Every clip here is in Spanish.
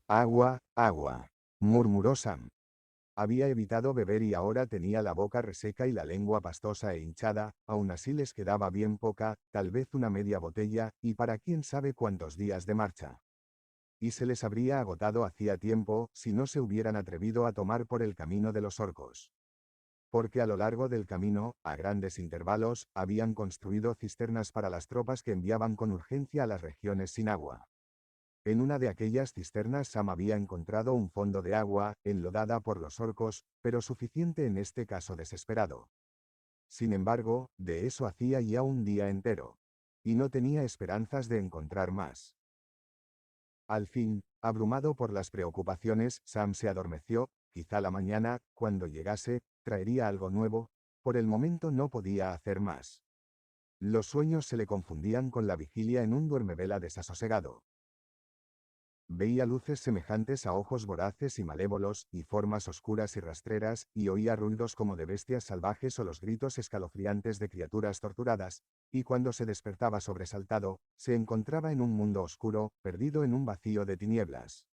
Agua, agua, murmuró Sam. Había evitado beber y ahora tenía la boca reseca y la lengua pastosa e hinchada, aún así les quedaba bien poca, tal vez una media botella, y para quién sabe cuántos días de marcha. Y se les habría agotado hacía tiempo, si no se hubieran atrevido a tomar por el camino de los orcos. Porque a lo largo del camino, a grandes intervalos, habían construido cisternas para las tropas que enviaban con urgencia a las regiones sin agua. En una de aquellas cisternas Sam había encontrado un fondo de agua, enlodada por los orcos, pero suficiente en este caso desesperado. Sin embargo, de eso hacía ya un día entero. Y no tenía esperanzas de encontrar más. Al fin, abrumado por las preocupaciones, Sam se adormeció, quizá la mañana, cuando llegase, traería algo nuevo, por el momento no podía hacer más. Los sueños se le confundían con la vigilia en un duermevela desasosegado. Veía luces semejantes a ojos voraces y malévolos, y formas oscuras y rastreras, y oía ruidos como de bestias salvajes o los gritos escalofriantes de criaturas torturadas, y cuando se despertaba sobresaltado, se encontraba en un mundo oscuro, perdido en un vacío de tinieblas.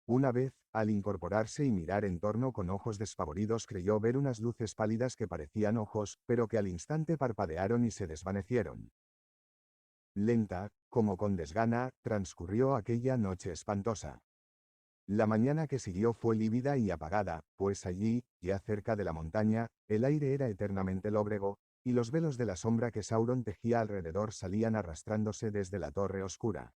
Una vez, al incorporarse y mirar en torno con ojos despavoridos, creyó ver unas luces pálidas que parecían ojos, pero que al instante parpadearon y se desvanecieron. Lenta, como con desgana, transcurrió aquella noche espantosa. La mañana que siguió fue lívida y apagada, pues allí, ya cerca de la montaña, el aire era eternamente lóbrego, y los velos de la sombra que Sauron tejía alrededor salían arrastrándose desde la torre oscura.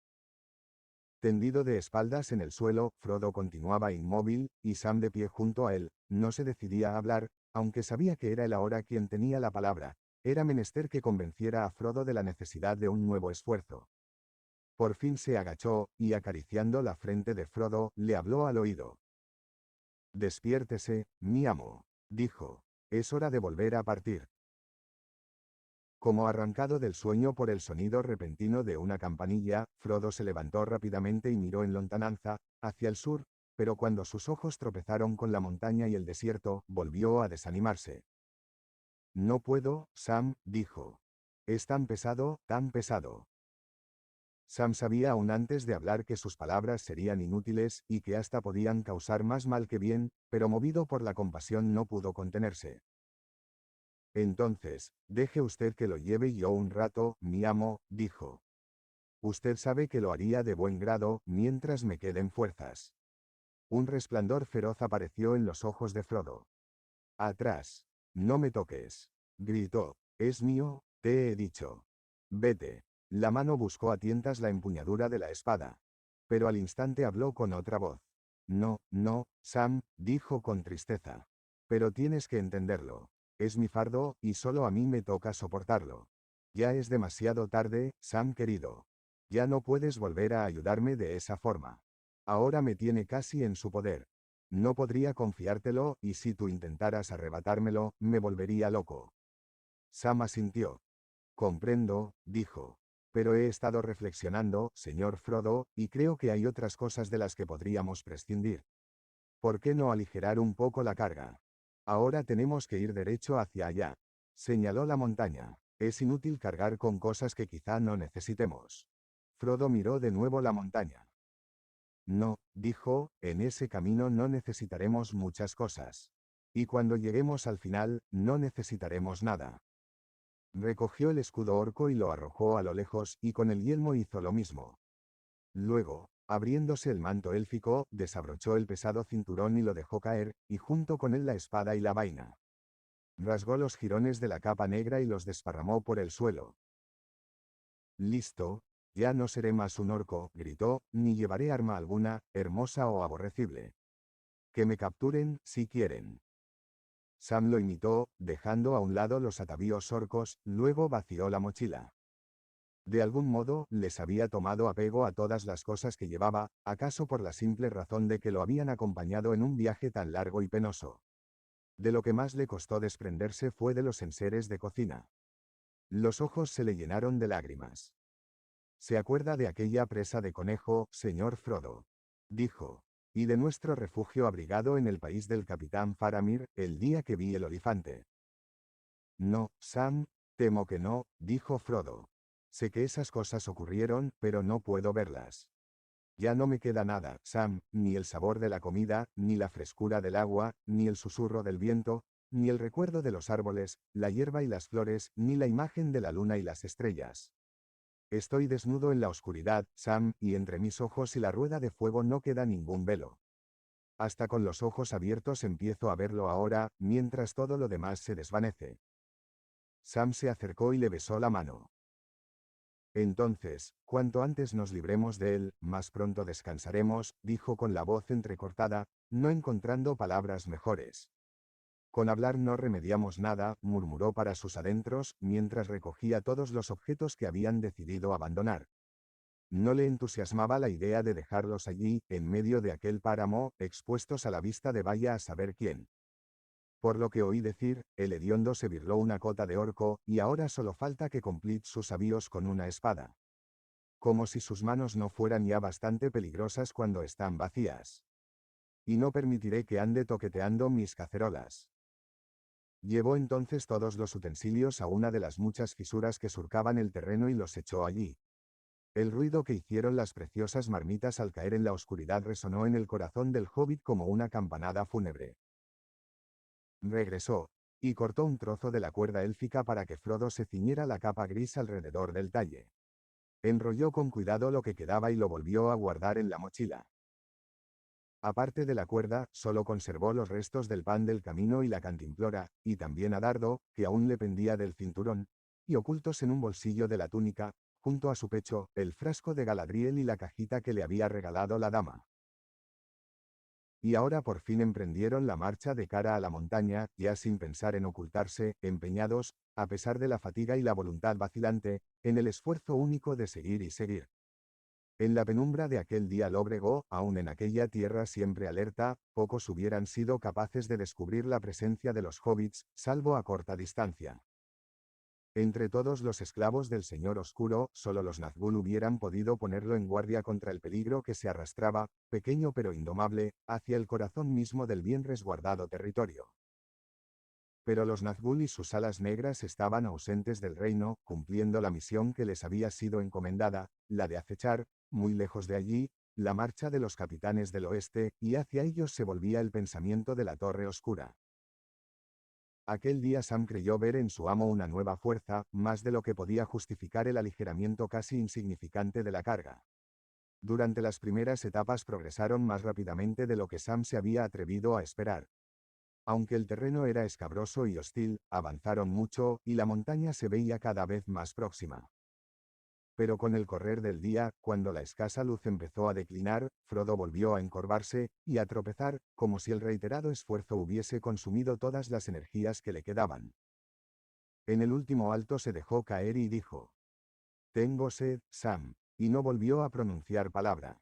Tendido de espaldas en el suelo, Frodo continuaba inmóvil, y Sam de pie junto a él, no se decidía a hablar, aunque sabía que era él ahora quien tenía la palabra. Era menester que convenciera a Frodo de la necesidad de un nuevo esfuerzo. Por fin se agachó, y acariciando la frente de Frodo, le habló al oído. «Despiértese, mi amo», dijo. «Es hora de volver a partir». Como arrancado del sueño por el sonido repentino de una campanilla, Frodo se levantó rápidamente y miró en lontananza, hacia el sur, pero cuando sus ojos tropezaron con la montaña y el desierto, volvió a desanimarse. «No puedo, Sam», dijo. «Es tan pesado, tan pesado». Sam sabía aún antes de hablar que sus palabras serían inútiles y que hasta podían causar más mal que bien, pero movido por la compasión no pudo contenerse. «Entonces, deje usted que lo lleve yo un rato, mi amo», dijo. «Usted sabe que lo haría de buen grado, mientras me queden fuerzas». Un resplandor feroz apareció en los ojos de Frodo. «Atrás. No me toques», gritó. «Es mío, te he dicho. Vete». La mano buscó a tientas la empuñadura de la espada. Pero al instante habló con otra voz. «No, no, Sam», dijo con tristeza. «Pero tienes que entenderlo. Es mi fardo, y solo a mí me toca soportarlo. Ya es demasiado tarde, Sam querido. Ya no puedes volver a ayudarme de esa forma. Ahora me tiene casi en su poder. No podría confiártelo, y si tú intentaras arrebatármelo, me volvería loco». Sam asintió. «Comprendo», dijo. «Pero he estado reflexionando, señor Frodo, y creo que hay otras cosas de las que podríamos prescindir. ¿Por qué no aligerar un poco la carga? Ahora tenemos que ir derecho hacia allá». Señaló la montaña. «Es inútil cargar con cosas que quizá no necesitemos». Frodo miró de nuevo la montaña. «No», dijo, «en ese camino no necesitaremos muchas cosas. Y cuando lleguemos al final, no necesitaremos nada». Recogió el escudo orco y lo arrojó a lo lejos, y con el yelmo hizo lo mismo. Luego, abriéndose el manto élfico, desabrochó el pesado cinturón y lo dejó caer, y junto con él la espada y la vaina. Rasgó los jirones de la capa negra y los desparramó por el suelo. «Listo, ya no seré más un orco», gritó, «ni llevaré arma alguna, hermosa o aborrecible. Que me capturen, si quieren». Sam lo imitó, dejando a un lado los atavíos orcos, luego vació la mochila. De algún modo, les había tomado apego a todas las cosas que llevaba, acaso por la simple razón de que lo habían acompañado en un viaje tan largo y penoso. De lo que más le costó desprenderse fue de los enseres de cocina. Los ojos se le llenaron de lágrimas. «¿Se acuerda de aquella presa de conejo, señor Frodo?», dijo. «Y de nuestro refugio abrigado en el país del capitán Faramir, el día que vi el olifante». «No, Sam, temo que no», dijo Frodo. «Sé que esas cosas ocurrieron, pero no puedo verlas». Ya no me queda nada, Sam, ni el sabor de la comida, ni la frescura del agua, ni el susurro del viento, ni el recuerdo de los árboles, la hierba y las flores, ni la imagen de la luna y las estrellas. Estoy desnudo en la oscuridad, Sam, y entre mis ojos y la rueda de fuego no queda ningún velo. Hasta con los ojos abiertos empiezo a verlo ahora, mientras todo lo demás se desvanece. Sam se acercó y le besó la mano. Entonces, cuanto antes nos libremos de él, más pronto descansaremos, dijo con la voz entrecortada, no encontrando palabras mejores. Con hablar no remediamos nada, murmuró para sus adentros, mientras recogía todos los objetos que habían decidido abandonar. No le entusiasmaba la idea de dejarlos allí, en medio de aquel páramo, expuestos a la vista de vaya a saber quién. Por lo que oí decir, el hediondo se birló una cota de orco, y ahora solo falta que complete sus avíos con una espada. Como si sus manos no fueran ya bastante peligrosas cuando están vacías. Y no permitiré que ande toqueteando mis cacerolas. Llevó entonces todos los utensilios a una de las muchas fisuras que surcaban el terreno y los echó allí. El ruido que hicieron las preciosas marmitas al caer en la oscuridad resonó en el corazón del hobbit como una campanada fúnebre. Regresó, y cortó un trozo de la cuerda élfica para que Frodo se ciñera la capa gris alrededor del talle. Enrolló con cuidado lo que quedaba y lo volvió a guardar en la mochila. Aparte de la cuerda, solo conservó los restos del pan del camino y la cantimplora, y también a Dardo, que aún le pendía del cinturón, y ocultos en un bolsillo de la túnica, junto a su pecho, el frasco de Galadriel y la cajita que le había regalado la dama. Y ahora por fin emprendieron la marcha de cara a la montaña, ya sin pensar en ocultarse, empeñados, a pesar de la fatiga y la voluntad vacilante, en el esfuerzo único de seguir y seguir. En la penumbra de aquel día lóbrego, aun en aquella tierra siempre alerta, pocos hubieran sido capaces de descubrir la presencia de los hobbits, salvo a corta distancia. Entre todos los esclavos del Señor Oscuro, solo los Nazgûl hubieran podido ponerlo en guardia contra el peligro que se arrastraba, pequeño pero indomable, hacia el corazón mismo del bien resguardado territorio. Pero los Nazgûl y sus alas negras estaban ausentes del reino, cumpliendo la misión que les había sido encomendada, la de acechar, muy lejos de allí, la marcha de los capitanes del oeste, y hacia ellos se volvía el pensamiento de la Torre Oscura. Aquel día Sam creyó ver en su amo una nueva fuerza, más de lo que podía justificar el aligeramiento casi insignificante de la carga. Durante las primeras etapas progresaron más rápidamente de lo que Sam se había atrevido a esperar. Aunque el terreno era escabroso y hostil, avanzaron mucho, y la montaña se veía cada vez más próxima. Pero con el correr del día, cuando la escasa luz empezó a declinar, Frodo volvió a encorvarse, y a tropezar, como si el reiterado esfuerzo hubiese consumido todas las energías que le quedaban. En el último alto se dejó caer y dijo: «Tengo sed, Sam», y no volvió a pronunciar palabra.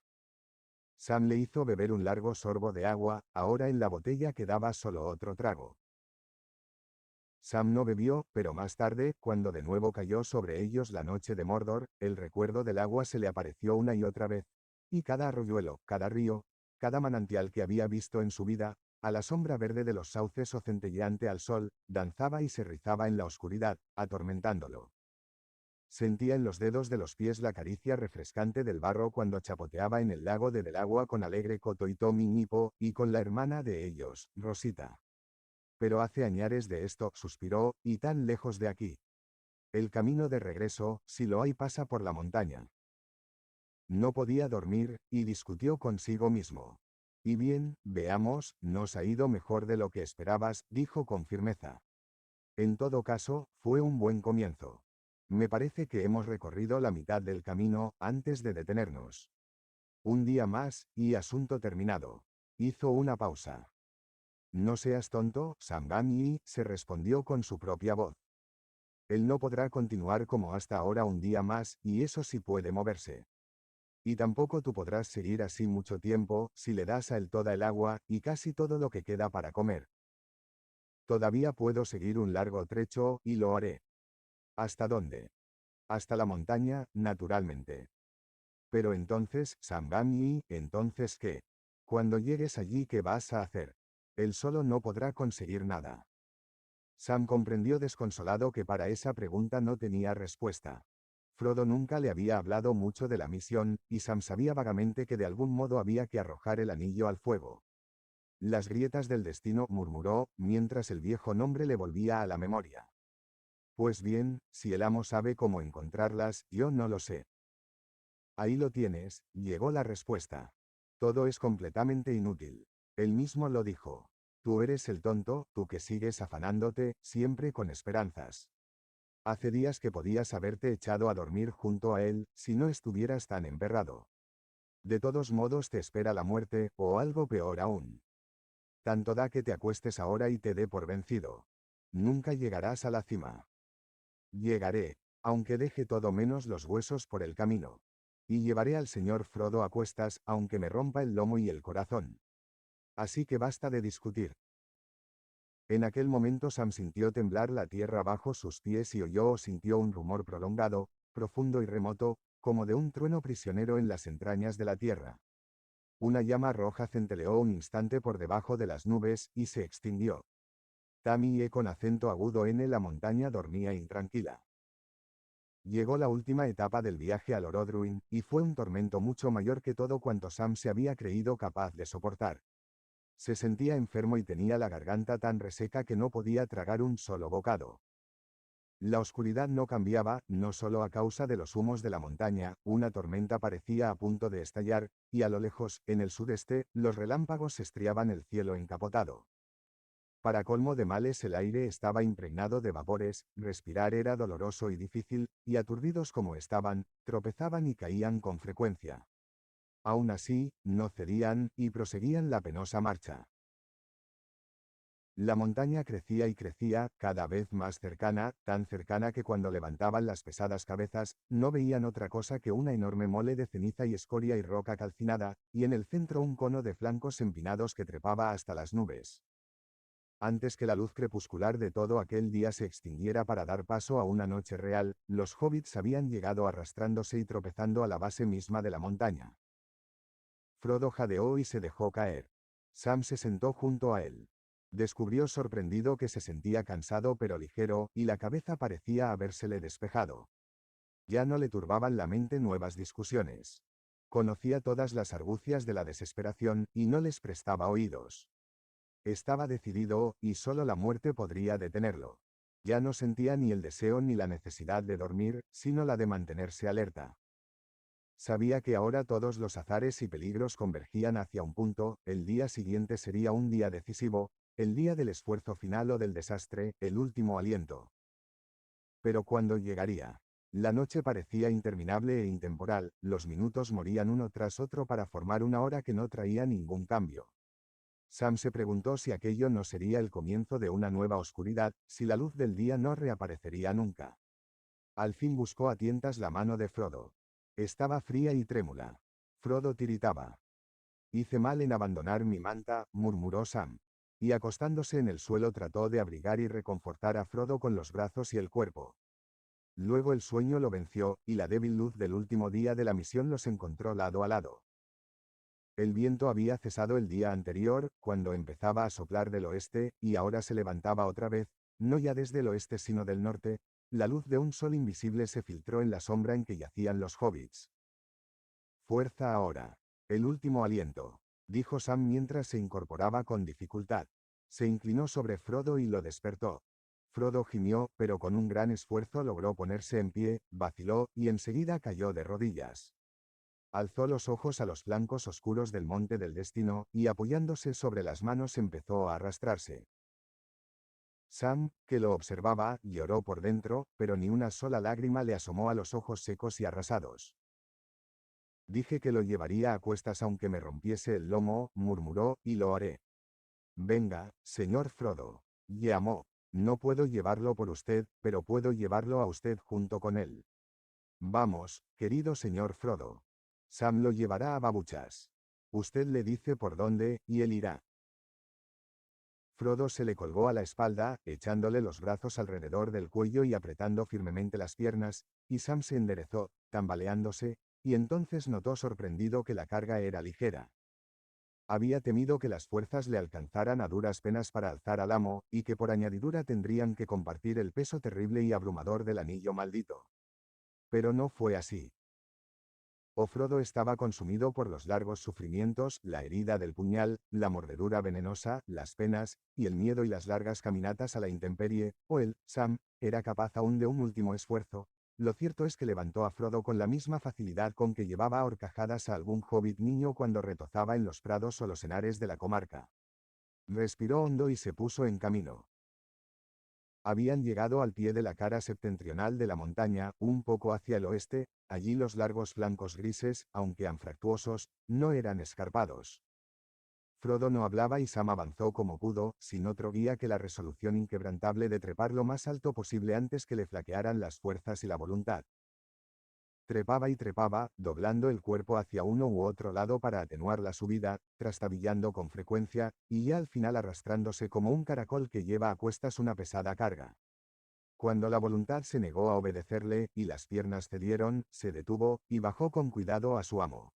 Sam le hizo beber un largo sorbo de agua, ahora en la botella quedaba solo otro trago. Sam no bebió, pero más tarde, cuando de nuevo cayó sobre ellos la noche de Mordor, el recuerdo del agua se le apareció una y otra vez, y cada arroyuelo, cada río, cada manantial que había visto en su vida, a la sombra verde de los sauces o centelleante al sol, danzaba y se rizaba en la oscuridad, atormentándolo. Sentía en los dedos de los pies la caricia refrescante del barro cuando chapoteaba en el lago de Delagua con alegre Coto y Tommy Nipo, y con la hermana de ellos, Rosita. Pero hace añares de esto, suspiró, y tan lejos de aquí. El camino de regreso, si lo hay, pasa por la montaña. No podía dormir, y discutió consigo mismo. Y bien, veamos, nos ha ido mejor de lo que esperabas, dijo con firmeza. En todo caso, fue un buen comienzo. Me parece que hemos recorrido la mitad del camino, antes de detenernos. Un día más, y asunto terminado. Hizo una pausa. No seas tonto, Sam Gamgee, se respondió con su propia voz. Él no podrá continuar como hasta ahora un día más, y eso sí puede moverse. Y tampoco tú podrás seguir así mucho tiempo, si le das a él toda el agua, y casi todo lo que queda para comer. Todavía puedo seguir un largo trecho, y lo haré. ¿Hasta dónde? Hasta la montaña, naturalmente. Pero entonces, Sam Gamgee, ¿entonces qué? Cuando llegues allí, ¿qué vas a hacer? Él solo no podrá conseguir nada. Sam comprendió desconsolado que para esa pregunta no tenía respuesta. Frodo nunca le había hablado mucho de la misión, y Sam sabía vagamente que de algún modo había que arrojar el anillo al fuego. Las grietas del destino, murmuró, mientras el viejo nombre le volvía a la memoria. Pues bien, si el amo sabe cómo encontrarlas, yo no lo sé. Ahí lo tienes, llegó la respuesta. Todo es completamente inútil. Él mismo lo dijo. Tú eres el tonto, tú que sigues afanándote, siempre con esperanzas. Hace días que podías haberte echado a dormir junto a él, si no estuvieras tan emperrado. De todos modos te espera la muerte, o algo peor aún. Tanto da que te acuestes ahora y te dé por vencido. Nunca llegarás a la cima. Llegaré, aunque deje todo menos los huesos por el camino. Y llevaré al señor Frodo a cuestas, aunque me rompa el lomo y el corazón. Así que basta de discutir. En aquel momento Sam sintió temblar la tierra bajo sus pies y oyó o sintió un rumor prolongado, profundo y remoto, como de un trueno prisionero en las entrañas de la tierra. Una llama roja centeleó un instante por debajo de las nubes, y se extinguió. Tammy con acento agudo en la montaña dormía intranquila. Llegó la última etapa del viaje al Orodruin, y fue un tormento mucho mayor que todo cuanto Sam se había creído capaz de soportar. Se sentía enfermo y tenía la garganta tan reseca que no podía tragar un solo bocado. La oscuridad no cambiaba, no solo a causa de los humos de la montaña, una tormenta parecía a punto de estallar, y a lo lejos, en el sudeste, los relámpagos estriaban el cielo encapotado. Para colmo de males el aire estaba impregnado de vapores, respirar era doloroso y difícil, y aturdidos como estaban, tropezaban y caían con frecuencia. Aún así, no cedían, y proseguían la penosa marcha. La montaña crecía y crecía, cada vez más cercana, tan cercana que cuando levantaban las pesadas cabezas, no veían otra cosa que una enorme mole de ceniza y escoria y roca calcinada, y en el centro un cono de flancos empinados que trepaba hasta las nubes. Antes que la luz crepuscular de todo aquel día se extinguiera para dar paso a una noche real, los hobbits habían llegado arrastrándose y tropezando a la base misma de la montaña. Frodo jadeó y se dejó caer. Sam se sentó junto a él. Descubrió sorprendido que se sentía cansado pero ligero, y la cabeza parecía habérsele despejado. Ya no le turbaban la mente nuevas discusiones. Conocía todas las argucias de la desesperación, y no les prestaba oídos. Estaba decidido, y solo la muerte podría detenerlo. Ya no sentía ni el deseo ni la necesidad de dormir, sino la de mantenerse alerta. Sabía que ahora todos los azares y peligros convergían hacia un punto, el día siguiente sería un día decisivo, el día del esfuerzo final o del desastre, el último aliento. Pero ¿cuándo llegaría? La noche parecía interminable e intemporal, los minutos morían uno tras otro para formar una hora que no traía ningún cambio. Sam se preguntó si aquello no sería el comienzo de una nueva oscuridad, si la luz del día no reaparecería nunca. Al fin buscó a tientas la mano de Frodo. Estaba fría y trémula. Frodo tiritaba. Hice mal en abandonar mi manta, murmuró Sam. Y acostándose en el suelo trató de abrigar y reconfortar a Frodo con los brazos y el cuerpo. Luego el sueño lo venció, y la débil luz del último día de la misión los encontró lado a lado. El viento había cesado el día anterior, cuando empezaba a soplar del oeste, y ahora se levantaba otra vez, no ya desde el oeste sino del norte. La luz de un sol invisible se filtró en la sombra en que yacían los hobbits. Fuerza ahora. El último aliento, dijo Sam mientras se incorporaba con dificultad. Se inclinó sobre Frodo y lo despertó. Frodo gimió, pero con un gran esfuerzo logró ponerse en pie, vaciló, y enseguida cayó de rodillas. Alzó los ojos a los flancos oscuros del monte del destino, y apoyándose sobre las manos empezó a arrastrarse. Sam, que lo observaba, lloró por dentro, pero ni una sola lágrima le asomó a los ojos secos y arrasados. Dije que lo llevaría a cuestas aunque me rompiese el lomo, murmuró, y lo haré. Venga, señor Frodo. Llamó. No puedo llevarlo por usted, pero puedo llevarlo a usted junto con él. Vamos, querido señor Frodo. Sam lo llevará a babuchas. Usted le dice por dónde, y él irá. Frodo se le colgó a la espalda, echándole los brazos alrededor del cuello y apretando firmemente las piernas, y Sam se enderezó, tambaleándose, y entonces notó sorprendido que la carga era ligera. Había temido que las fuerzas le alcanzaran a duras penas para alzar al amo, y que por añadidura tendrían que compartir el peso terrible y abrumador del anillo maldito. Pero no fue así. Frodo estaba consumido por los largos sufrimientos, la herida del puñal, la mordedura venenosa, las penas, y el miedo y las largas caminatas a la intemperie, él, Sam, era capaz aún de un último esfuerzo. Lo cierto es que levantó a Frodo con la misma facilidad con que llevaba a horcajadas a algún hobbit niño cuando retozaba en los prados o los henares de la comarca. Respiró hondo y se puso en camino. Habían llegado al pie de la cara septentrional de la montaña, un poco hacia el oeste. Allí los largos flancos grises, aunque anfractuosos, no eran escarpados. Frodo no hablaba y Sam avanzó como pudo, sin otro guía que la resolución inquebrantable de trepar lo más alto posible antes que le flaquearan las fuerzas y la voluntad. Trepaba y trepaba, doblando el cuerpo hacia uno u otro lado para atenuar la subida, trastabillando con frecuencia, y ya al final arrastrándose como un caracol que lleva a cuestas una pesada carga. Cuando la voluntad se negó a obedecerle, y las piernas cedieron, se detuvo, y bajó con cuidado a su amo.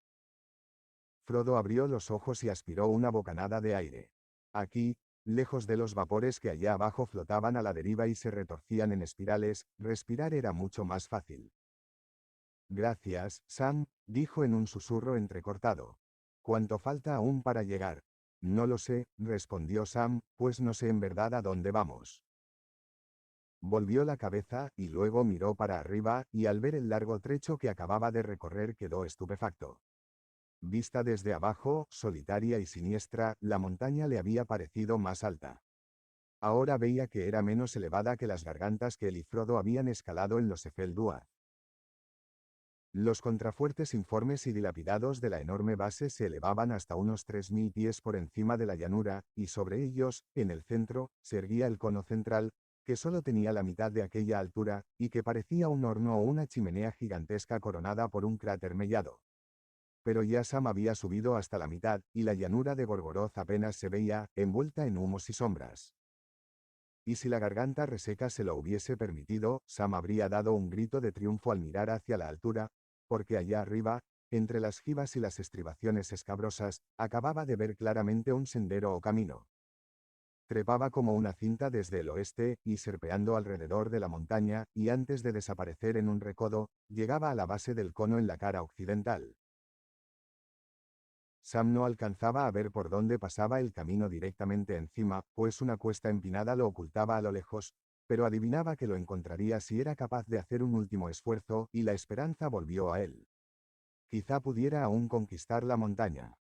Frodo abrió los ojos y aspiró una bocanada de aire. Aquí, lejos de los vapores que allá abajo flotaban a la deriva y se retorcían en espirales, respirar era mucho más fácil. Gracias, Sam, dijo en un susurro entrecortado. ¿Cuánto falta aún para llegar? No lo sé, respondió Sam, pues no sé en verdad a dónde vamos. Volvió la cabeza, y luego miró para arriba, y al ver el largo trecho que acababa de recorrer quedó estupefacto. Vista desde abajo, solitaria y siniestra, la montaña le había parecido más alta. Ahora veía que era menos elevada que las gargantas que él y Frodo habían escalado en los Efelduar. Los contrafuertes informes y dilapidados de la enorme base se elevaban hasta unos 3000 pies por encima de la llanura, y sobre ellos, en el centro, se erguía el cono central, que solo tenía la mitad de aquella altura, y que parecía un horno o una chimenea gigantesca coronada por un cráter mellado. Pero ya Sam había subido hasta la mitad, y la llanura de Gorgoroth apenas se veía, envuelta en humos y sombras. Y si la garganta reseca se lo hubiese permitido, Sam habría dado un grito de triunfo al mirar hacia la altura, porque allá arriba, entre las jibas y las estribaciones escabrosas, acababa de ver claramente un sendero o camino. Trepaba como una cinta desde el oeste, y serpeando alrededor de la montaña, y antes de desaparecer en un recodo, llegaba a la base del cono en la cara occidental. Sam no alcanzaba a ver por dónde pasaba el camino directamente encima, pues una cuesta empinada lo ocultaba a lo lejos, pero adivinaba que lo encontraría si era capaz de hacer un último esfuerzo, y la esperanza volvió a él. Quizá pudiera aún conquistar la montaña.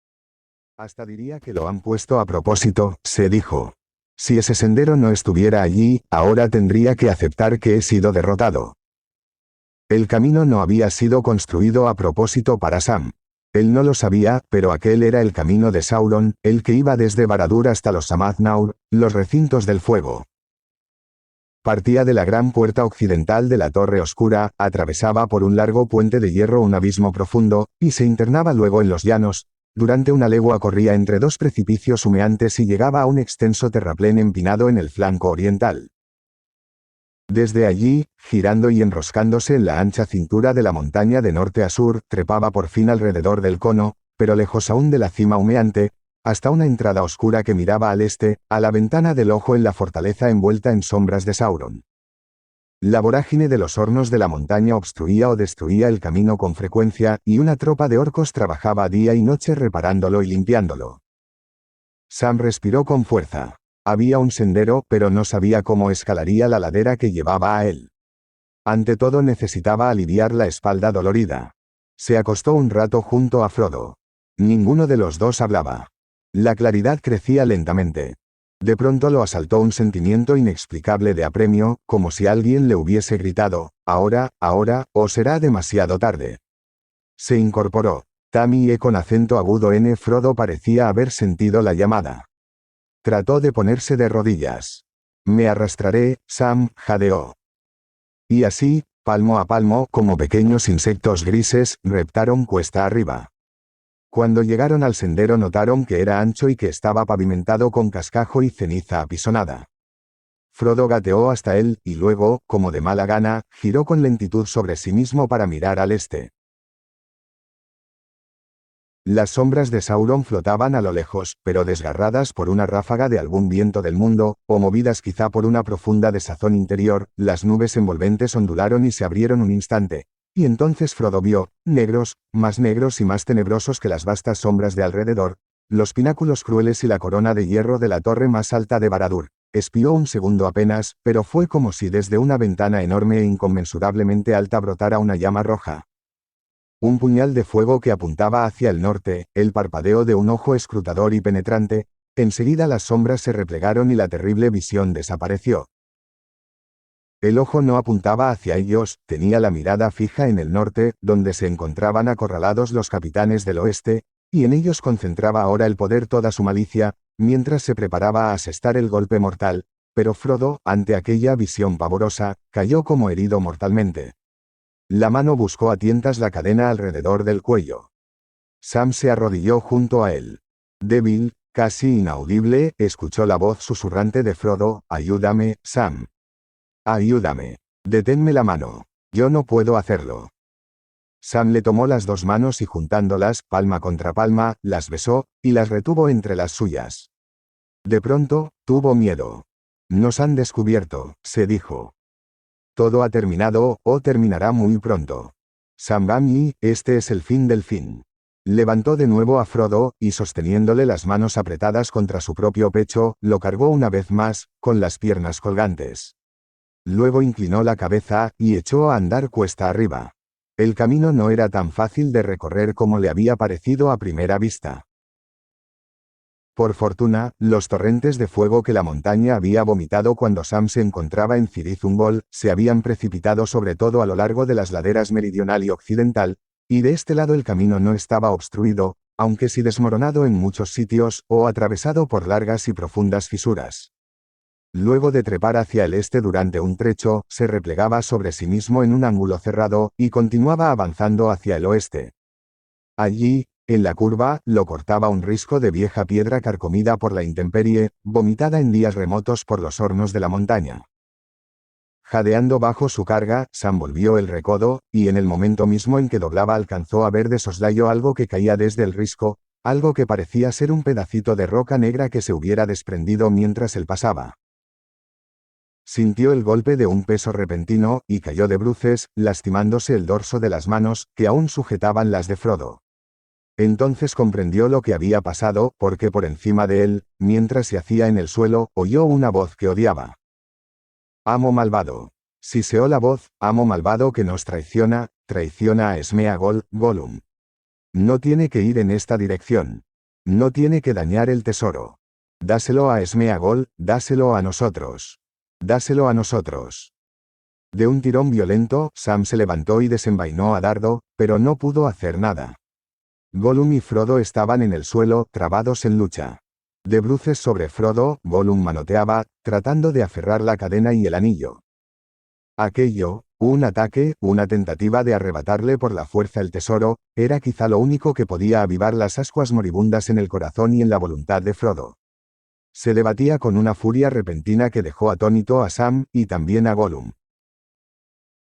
Hasta diría que lo han puesto a propósito, se dijo. Si ese sendero no estuviera allí, ahora tendría que aceptar que he sido derrotado. El camino no había sido construido a propósito para Sam. Él no lo sabía, pero aquel era el camino de Sauron, el que iba desde Barad-dûr hasta los Sammath-naur, los recintos del fuego. Partía de la gran puerta occidental de la Torre Oscura, atravesaba por un largo puente de hierro un abismo profundo, y se internaba luego en los llanos. Durante una legua corría entre dos precipicios humeantes y llegaba a un extenso terraplén empinado en el flanco oriental. Desde allí, girando y enroscándose en la ancha cintura de la montaña de norte a sur, trepaba por fin alrededor del cono, pero lejos aún de la cima humeante, hasta una entrada oscura que miraba al este, a la ventana del ojo en la fortaleza envuelta en sombras de Sauron. La vorágine de los hornos de la montaña obstruía o destruía el camino con frecuencia, y una tropa de orcos trabajaba día y noche reparándolo y limpiándolo. Sam respiró con fuerza. Había un sendero, pero no sabía cómo escalaría la ladera que llevaba a él. Ante todo necesitaba aliviar la espalda dolorida. Se acostó un rato junto a Frodo. Ninguno de los dos hablaba. La claridad crecía lentamente. De pronto lo asaltó un sentimiento inexplicable de apremio, como si alguien le hubiese gritado, ahora, o será demasiado tarde. Se incorporó. Tammy con acento agudo en Frodo parecía haber sentido la llamada. Trató de ponerse de rodillas. Me arrastraré, Sam, jadeó. Y así, palmo a palmo, como pequeños insectos grises, reptaron cuesta arriba. Cuando llegaron al sendero notaron que era ancho y que estaba pavimentado con cascajo y ceniza apisonada. Frodo gateó hasta él, y luego, como de mala gana, giró con lentitud sobre sí mismo para mirar al este. Las sombras de Sauron flotaban a lo lejos, pero desgarradas por una ráfaga de algún viento del mundo, o movidas quizá por una profunda desazón interior. Las nubes envolventes ondularon y se abrieron un instante, Y entonces Frodo vio, negros, más negros y más tenebrosos que las vastas sombras de alrededor, los pináculos crueles y la corona de hierro de la torre más alta de Barad-dûr. Espió un segundo apenas, pero fue como si desde una ventana enorme e inconmensurablemente alta brotara una llama roja. Un puñal de fuego que apuntaba hacia el norte, el parpadeo de un ojo escrutador y penetrante. Enseguida las sombras se replegaron y la terrible visión desapareció. El ojo no apuntaba hacia ellos, tenía la mirada fija en el norte, donde se encontraban acorralados los capitanes del oeste, y en ellos concentraba ahora el poder toda su malicia, mientras se preparaba a asestar el golpe mortal. Pero Frodo, ante aquella visión pavorosa, cayó como herido mortalmente. La mano buscó a tientas la cadena alrededor del cuello. Sam se arrodilló junto a él. Débil, casi inaudible, escuchó la voz susurrante de Frodo: «Ayúdame, Sam. Ayúdame. Deténme la mano. Yo no puedo hacerlo». Sam le tomó las dos manos y juntándolas, palma contra palma, las besó, y las retuvo entre las suyas. De pronto, tuvo miedo. «Nos han descubierto», se dijo. «Todo ha terminado, o terminará muy pronto. Sam Gamgee, este es el fin del fin». Levantó de nuevo a Frodo, y sosteniéndole las manos apretadas contra su propio pecho, lo cargó una vez más, con las piernas colgantes. Luego inclinó la cabeza, y echó a andar cuesta arriba. El camino no era tan fácil de recorrer como le había parecido a primera vista. Por fortuna, los torrentes de fuego que la montaña había vomitado cuando Sam se encontraba en Cirith Ungol, se habían precipitado sobre todo a lo largo de las laderas meridional y occidental, y de este lado el camino no estaba obstruido, aunque sí desmoronado en muchos sitios, o atravesado por largas y profundas fisuras. Luego de trepar hacia el este durante un trecho, se replegaba sobre sí mismo en un ángulo cerrado, y continuaba avanzando hacia el oeste. Allí, en la curva, lo cortaba un risco de vieja piedra carcomida por la intemperie, vomitada en días remotos por los hornos de la montaña. Jadeando bajo su carga, Sam volvió el recodo, y en el momento mismo en que doblaba alcanzó a ver de soslayo algo que caía desde el risco, algo que parecía ser un pedacito de roca negra que se hubiera desprendido mientras él pasaba. Sintió el golpe de un peso repentino, y cayó de bruces, lastimándose el dorso de las manos, que aún sujetaban las de Frodo. Entonces comprendió lo que había pasado, porque por encima de él, mientras yacía en el suelo, oyó una voz que odiaba. «Amo malvado. Siseó la voz, amo malvado que nos traiciona, traiciona a Smeagol, Gollum. No tiene que ir en esta dirección. No tiene que dañar el tesoro. Dáselo a Smeagol, dáselo a nosotros. Dáselo a nosotros». De un tirón violento, Sam se levantó y desenvainó a dardo, pero no pudo hacer nada. Gollum y Frodo estaban en el suelo, trabados en lucha. De bruces sobre Frodo, Gollum manoteaba, tratando de aferrar la cadena y el anillo. Aquello, un ataque, una tentativa de arrebatarle por la fuerza el tesoro, era quizá lo único que podía avivar las ascuas moribundas en el corazón y en la voluntad de Frodo. Se debatía con una furia repentina que dejó atónito a Sam, y también a Gollum.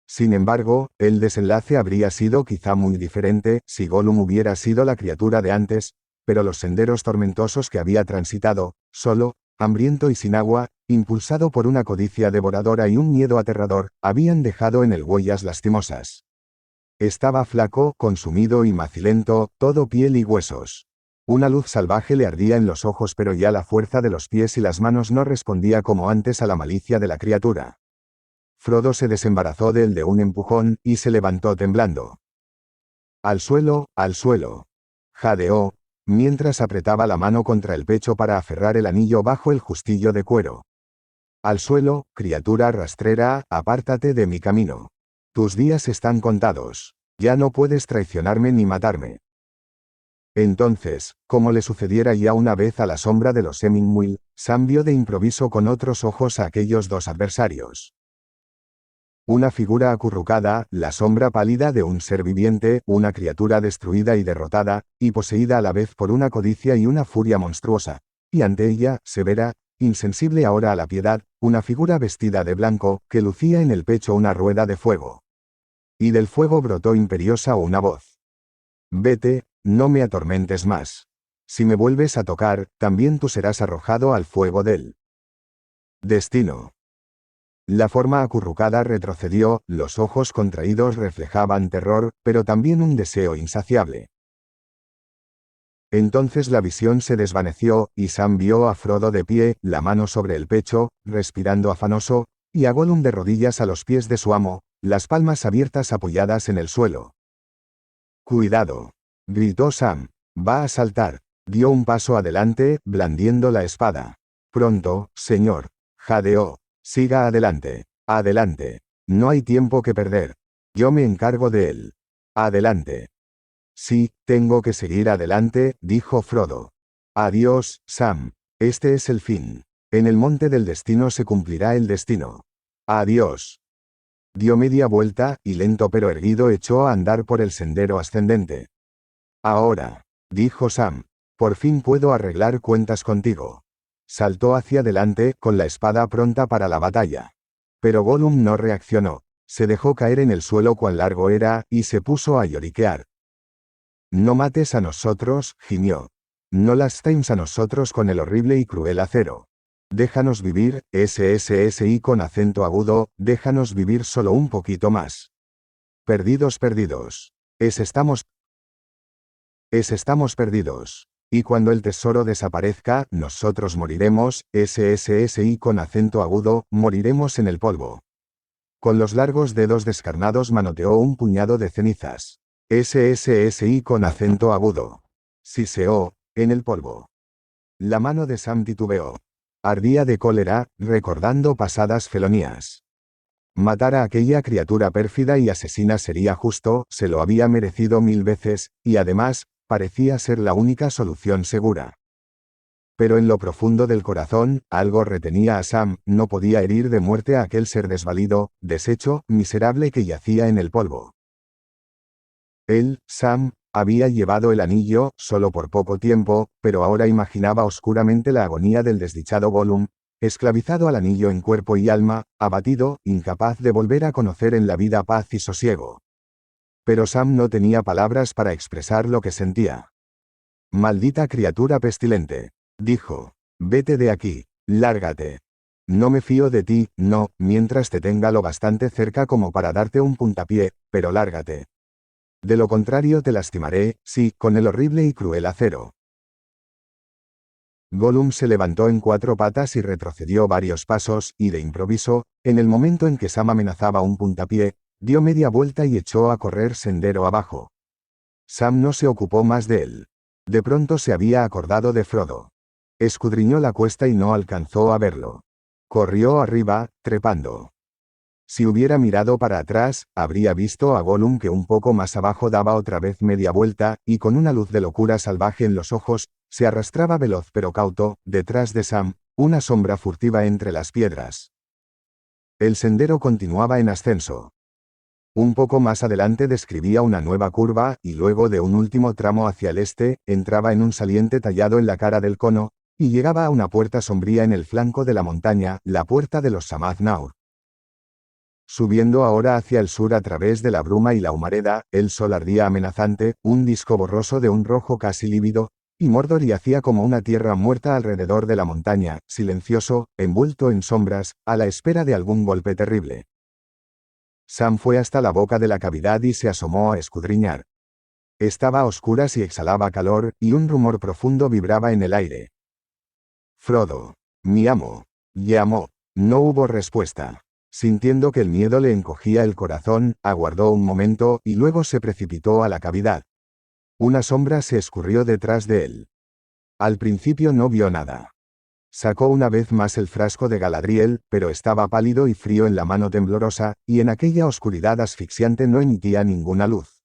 Sin embargo, el desenlace habría sido quizá muy diferente, si Gollum hubiera sido la criatura de antes, pero los senderos tormentosos que había transitado, solo, hambriento y sin agua, impulsado por una codicia devoradora y un miedo aterrador, habían dejado en él huellas lastimosas. Estaba flaco, consumido y macilento, todo piel y huesos. Una luz salvaje le ardía en los ojos, pero ya la fuerza de los pies y las manos no respondía como antes a la malicia de la criatura. Frodo se desembarazó de él de un empujón, y se levantó temblando. «Al suelo, al suelo», jadeó, mientras apretaba la mano contra el pecho para aferrar el anillo bajo el justillo de cuero. «Al suelo, criatura rastrera, apártate de mi camino. Tus días están contados. Ya no puedes traicionarme ni matarme». Entonces, como le sucediera ya una vez a la sombra de los Emyn-Muil, Sam vio de improviso con otros ojos a aquellos dos adversarios. Una figura acurrucada, la sombra pálida de un ser viviente, una criatura destruida y derrotada, y poseída a la vez por una codicia y una furia monstruosa, y ante ella, severa, insensible ahora a la piedad, una figura vestida de blanco, que lucía en el pecho una rueda de fuego. Y del fuego brotó imperiosa una voz. «Vete, no me atormentes más. Si me vuelves a tocar, también tú serás arrojado al fuego del destino». La forma acurrucada retrocedió, los ojos contraídos reflejaban terror, pero también un deseo insaciable. Entonces la visión se desvaneció, y Sam vio a Frodo de pie, la mano sobre el pecho, respirando afanoso, y a Gollum de rodillas a los pies de su amo, las palmas abiertas apoyadas en el suelo. «Cuidado», gritó Sam. «Va a saltar». Dio un paso adelante, blandiendo la espada. «Pronto, señor», jadeó. «Siga adelante. Adelante. No hay tiempo que perder. Yo me encargo de él. Adelante». «Sí, tengo que seguir adelante», dijo Frodo. «Adiós, Sam. Este es el fin. En el monte del destino se cumplirá el destino. Adiós». Dio media vuelta, y lento pero erguido echó a andar por el sendero ascendente. «Ahora», dijo Sam, «por fin puedo arreglar cuentas contigo». Saltó hacia adelante, con la espada pronta para la batalla. Pero Gollum no reaccionó. Se dejó caer en el suelo cuán largo era, y se puso a lloriquear. «No mates a nosotros», gimió. «No lastimes a nosotros con el horrible y cruel acero. Déjanos vivir, SSSI con acento agudo, déjanos vivir solo un poquito más. Perdidos, perdidos. Estamos perdidos. Y cuando el tesoro desaparezca, nosotros moriremos, SSSI con acento agudo, moriremos en el polvo». Con los largos dedos descarnados manoteó un puñado de cenizas. SSSI con acento agudo. Siseó, en el polvo. La mano de Sam titubeó. Ardía de cólera, recordando pasadas felonías. Matar a aquella criatura pérfida y asesina sería justo, se lo había merecido 1000 veces, y además, parecía ser la única solución segura. Pero en lo profundo del corazón, algo retenía a Sam, no podía herir de muerte a aquel ser desvalido, deshecho, miserable que yacía en el polvo. Él, Sam, había llevado el anillo, solo por poco tiempo, pero ahora imaginaba oscuramente la agonía del desdichado Gollum, esclavizado al anillo en cuerpo y alma, abatido, incapaz de volver a conocer en la vida paz y sosiego. Pero Sam no tenía palabras para expresar lo que sentía. «Maldita criatura pestilente», dijo. «Vete de aquí, lárgate. No me fío de ti, no, mientras te tenga lo bastante cerca como para darte un puntapié, pero lárgate. De lo contrario te lastimaré, sí, con el horrible y cruel acero». Gollum se levantó en 4 patas y retrocedió varios pasos, y de improviso, en el momento en que Sam amenazaba un puntapié, dio media vuelta y echó a correr sendero abajo. Sam no se ocupó más de él. De pronto se había acordado de Frodo. Escudriñó la cuesta y no alcanzó a verlo. Corrió arriba, trepando. Si hubiera mirado para atrás, habría visto a Gollum que un poco más abajo daba otra vez media vuelta, y con una luz de locura salvaje en los ojos, se arrastraba veloz pero cauto, detrás de Sam, una sombra furtiva entre las piedras. El sendero continuaba en ascenso. Un poco más adelante describía una nueva curva, y luego de un último tramo hacia el este, entraba en un saliente tallado en la cara del cono, y llegaba a una puerta sombría en el flanco de la montaña, la puerta de los Samad-Naur. Subiendo ahora hacia el sur a través de la bruma y la humareda, el sol ardía amenazante, un disco borroso de un rojo casi lívido, y Mordor yacía como una tierra muerta alrededor de la montaña, silencioso, envuelto en sombras, a la espera de algún golpe terrible. Sam fue hasta la boca de la cavidad y se asomó a escudriñar. Estaba a oscuras y exhalaba calor, y un rumor profundo vibraba en el aire. «Frodo, mi amo», llamó. No hubo respuesta. Sintiendo que el miedo le encogía el corazón, aguardó un momento, y luego se precipitó a la cavidad. Una sombra se escurrió detrás de él. Al principio no vio nada. Sacó una vez más el frasco de Galadriel, pero estaba pálido y frío en la mano temblorosa, y en aquella oscuridad asfixiante no emitía ninguna luz.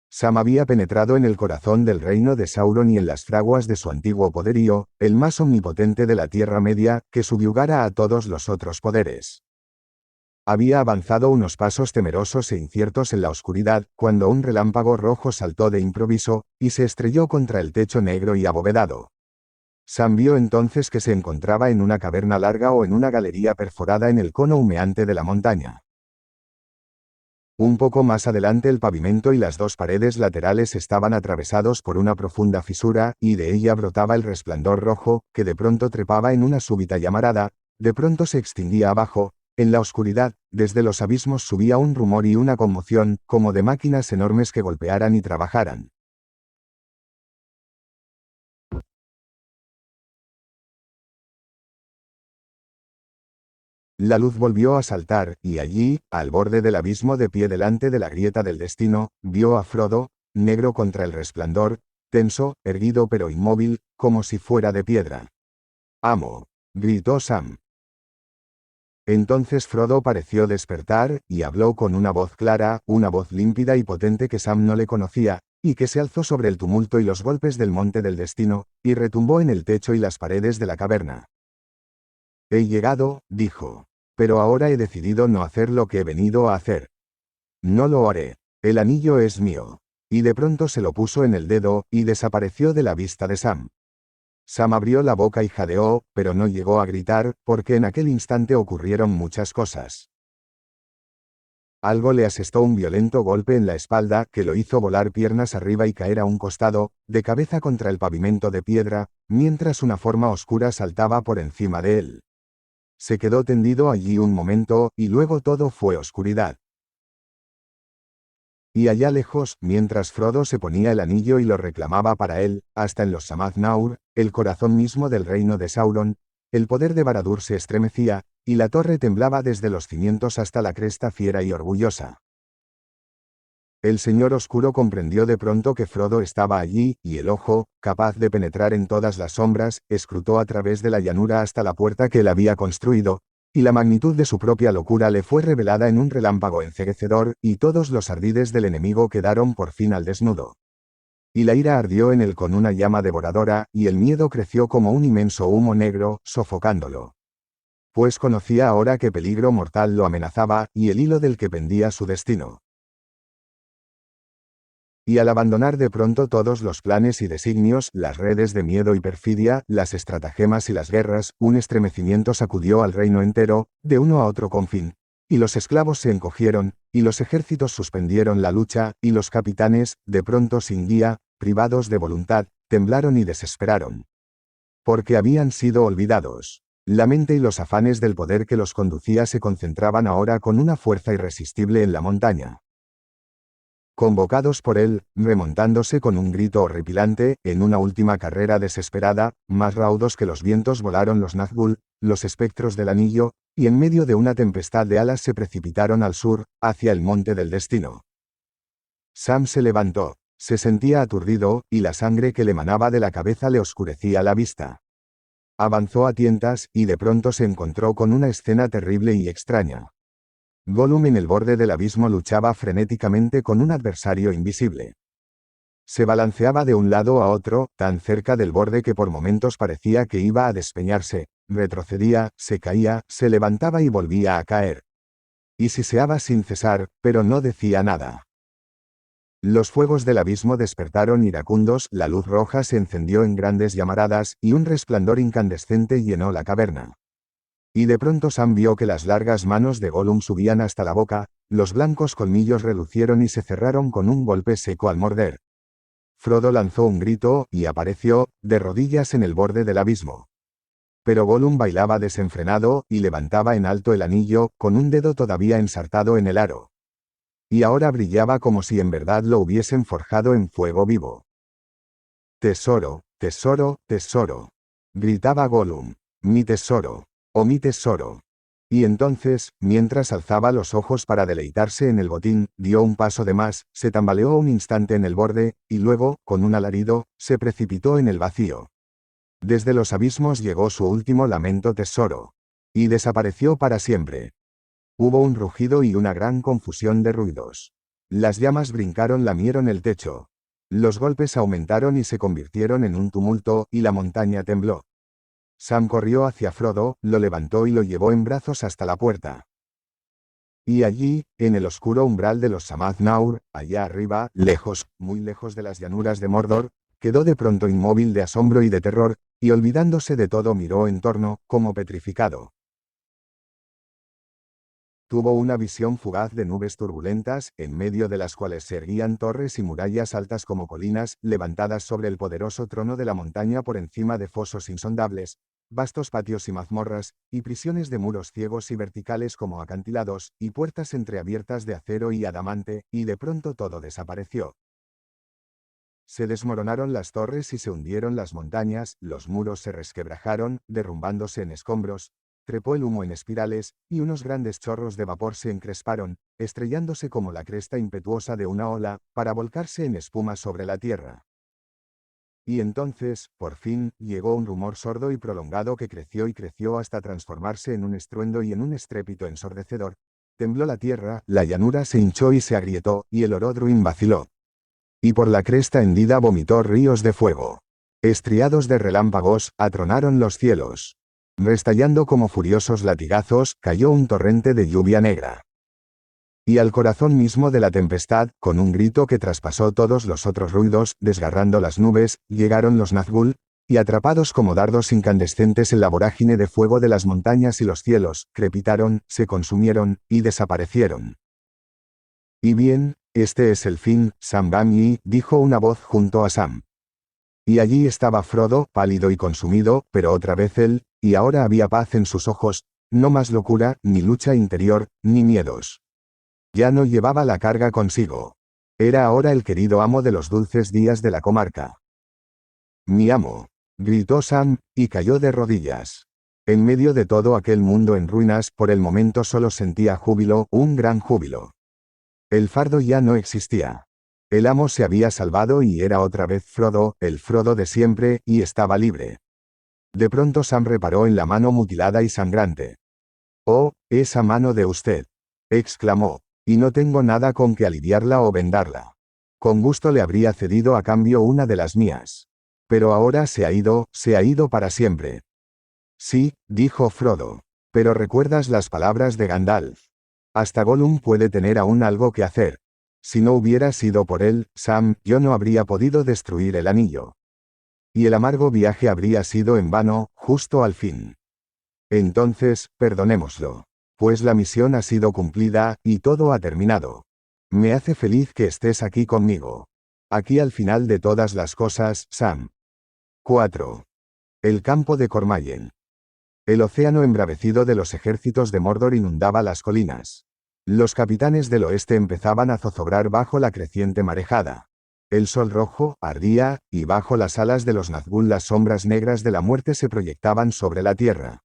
Sam había penetrado en el corazón del reino de Sauron y en las fraguas de su antiguo poderío, el más omnipotente de la Tierra Media, que subyugara a todos los otros poderes. Había avanzado unos pasos temerosos e inciertos en la oscuridad, cuando un relámpago rojo saltó de improviso, y se estrelló contra el techo negro y abovedado. Sam vio entonces que se encontraba en una caverna larga o en una galería perforada en el cono humeante de la montaña. Un poco más adelante el pavimento y las 2 paredes laterales estaban atravesados por una profunda fisura, y de ella brotaba el resplandor rojo, que de pronto trepaba en una súbita llamarada, de pronto se extinguía abajo, En la oscuridad, desde los abismos subía un rumor y una conmoción, como de máquinas enormes que golpearan y trabajaran. La luz volvió a saltar, y allí, al borde del abismo de pie delante de la grieta del destino, vio a Frodo, negro contra el resplandor, tenso, erguido pero inmóvil, como si fuera de piedra. «Amo», gritó Sam. Entonces Frodo pareció despertar, y habló con una voz clara, una voz límpida y potente que Sam no le conocía, y que se alzó sobre el tumulto y los golpes del monte del destino, y retumbó en el techo y las paredes de la caverna. «He llegado», dijo. «Pero ahora he decidido no hacer lo que he venido a hacer. No lo haré. El anillo es mío». Y de pronto se lo puso en el dedo, y desapareció de la vista de Sam. Sam abrió la boca y jadeó, pero no llegó a gritar, porque en aquel instante ocurrieron muchas cosas. Algo le asestó un violento golpe en la espalda, que lo hizo volar piernas arriba y caer a un costado, de cabeza contra el pavimento de piedra, mientras una forma oscura saltaba por encima de él. Se quedó tendido allí un momento, y luego todo fue oscuridad. Y allá lejos, mientras Frodo se ponía el anillo y lo reclamaba para él, hasta en los Samad Naur, el corazón mismo del reino de Sauron, el poder de Baradur se estremecía, y la torre temblaba desde los cimientos hasta la cresta fiera y orgullosa. El Señor Oscuro comprendió de pronto que Frodo estaba allí, y el ojo, capaz de penetrar en todas las sombras, escrutó a través de la llanura hasta la puerta que él había construido, y la magnitud de su propia locura le fue revelada en un relámpago enceguecedor, y todos los ardides del enemigo quedaron por fin al desnudo. Y la ira ardió en él con una llama devoradora, y el miedo creció como un inmenso humo negro, sofocándolo. Pues conocía ahora que peligro mortal lo amenazaba, y el hilo del que pendía su destino. Y al abandonar de pronto todos los planes y designios, las redes de miedo y perfidia, las estratagemas y las guerras, un estremecimiento sacudió al reino entero, de uno a otro confín. Y los esclavos se encogieron, y los ejércitos suspendieron la lucha, y los capitanes, de pronto sin guía, privados de voluntad, temblaron y desesperaron. Porque habían sido olvidados. La mente y los afanes del poder que los conducía se concentraban ahora con una fuerza irresistible en la montaña. Convocados por él, remontándose con un grito horripilante, en una última carrera desesperada, más raudos que los vientos volaron los Nazgûl, los espectros del anillo, y en medio de una tempestad de alas se precipitaron al sur, hacia el monte del destino. Sam se levantó, se sentía aturdido, y la sangre que le manaba de la cabeza le oscurecía la vista. Avanzó a tientas, y de pronto se encontró con una escena terrible y extraña. Gollum en el borde del abismo luchaba frenéticamente con un adversario invisible. Se balanceaba de un lado a otro, tan cerca del borde que por momentos parecía que iba a despeñarse, retrocedía, se caía, se levantaba y volvía a caer. Y siseaba sin cesar, pero no decía nada. Los fuegos del abismo despertaron iracundos, la luz roja se encendió en grandes llamaradas, y un resplandor incandescente llenó la caverna. Y de pronto Sam vio que las largas manos de Gollum subían hasta la boca, los blancos colmillos relucieron y se cerraron con un golpe seco al morder. Frodo lanzó un grito, y apareció, de rodillas en el borde del abismo. Pero Gollum bailaba desenfrenado, y levantaba en alto el anillo, con un dedo todavía ensartado en el aro. Y ahora brillaba como si en verdad lo hubiesen forjado en fuego vivo. «Tesoro, tesoro, tesoro», gritaba Gollum. «Mi tesoro. Oh mi tesoro». Y entonces, mientras alzaba los ojos para deleitarse en el botín, dio un paso de más, se tambaleó un instante en el borde, y luego, con un alarido, se precipitó en el vacío. Desde los abismos llegó su último lamento tesoro. Y desapareció para siempre. Hubo un rugido y una gran confusión de ruidos. Las llamas brincaron, lamieron el techo. Los golpes aumentaron y se convirtieron en un tumulto, y la montaña tembló. Sam corrió hacia Frodo, lo levantó y lo llevó en brazos hasta la puerta. Y allí, en el oscuro umbral de los Samad Naur, allá arriba, lejos, muy lejos de las llanuras de Mordor, quedó de pronto inmóvil de asombro y de terror, y olvidándose de todo miró en torno, como petrificado. Tuvo una visión fugaz de nubes turbulentas, en medio de las cuales se erguían torres y murallas altas como colinas, levantadas sobre el poderoso trono de la montaña por encima de fosos insondables, vastos patios y mazmorras, y prisiones de muros ciegos y verticales como acantilados, y puertas entreabiertas de acero y adamante, y de pronto todo desapareció. Se desmoronaron las torres y se hundieron las montañas, los muros se resquebrajaron, derrumbándose en escombros, trepó el humo en espirales, y unos grandes chorros de vapor se encresparon, estrellándose como la cresta impetuosa de una ola, para volcarse en espuma sobre la tierra. Y entonces, por fin, llegó un rumor sordo y prolongado que creció y creció hasta transformarse en un estruendo y en un estrépito ensordecedor. Tembló la tierra, la llanura se hinchó y se agrietó, y el Orodruin vaciló. Y por la cresta hendida vomitó ríos de fuego. Estriados de relámpagos, atronaron los cielos. Restallando como furiosos latigazos, cayó un torrente de lluvia negra. Y al corazón mismo de la tempestad, con un grito que traspasó todos los otros ruidos, desgarrando las nubes, llegaron los Nazgûl, y atrapados como dardos incandescentes en la vorágine de fuego de las montañas y los cielos, crepitaron, se consumieron, y desaparecieron. Y bien, este es el fin, Sam Gamgee, dijo una voz junto a Sam. Y allí estaba Frodo, pálido y consumido, pero otra vez él, y ahora había paz en sus ojos, no más locura, ni lucha interior, ni miedos. Ya no llevaba la carga consigo. Era ahora el querido amo de los dulces días de la comarca. Mi amo, gritó Sam, y cayó de rodillas. En medio de todo aquel mundo en ruinas, por el momento solo sentía júbilo, un gran júbilo. El fardo ya no existía. El amo se había salvado y era otra vez Frodo, el Frodo de siempre, y estaba libre. De pronto Sam reparó en la mano mutilada y sangrante. «Oh, esa mano de usted», exclamó. «Y no tengo nada con que aliviarla o vendarla. Con gusto le habría cedido a cambio una de las mías. Pero ahora se ha ido para siempre». «Sí», dijo Frodo. «Pero recuerdas las palabras de Gandalf. Hasta Gollum puede tener aún algo que hacer. Si no hubiera sido por él, Sam, yo no habría podido destruir el anillo. Y el amargo viaje habría sido en vano, justo al fin. Entonces, perdonémoslo. Pues la misión ha sido cumplida, y todo ha terminado. Me hace feliz que estés aquí conmigo. Aquí al final de todas las cosas, Sam». 4. El campo de Cormallen. El océano embravecido de los ejércitos de Mordor inundaba las colinas. Los capitanes del oeste empezaban a zozobrar bajo la creciente marejada. El sol rojo ardía, y bajo las alas de los Nazgûl las sombras negras de la muerte se proyectaban sobre la tierra.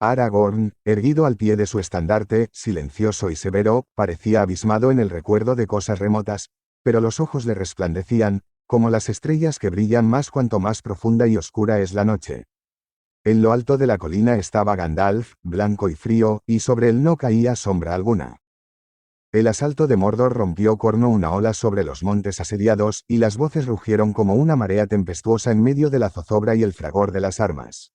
Aragorn, erguido al pie de su estandarte, silencioso y severo, parecía abismado en el recuerdo de cosas remotas, pero los ojos le resplandecían, como las estrellas que brillan más cuanto más profunda y oscura es la noche. En lo alto de la colina estaba Gandalf, blanco y frío, y sobre él no caía sombra alguna. El asalto de Mordor rompió corno una ola sobre los montes asediados, y las voces rugieron como una marea tempestuosa en medio de la zozobra y el fragor de las armas.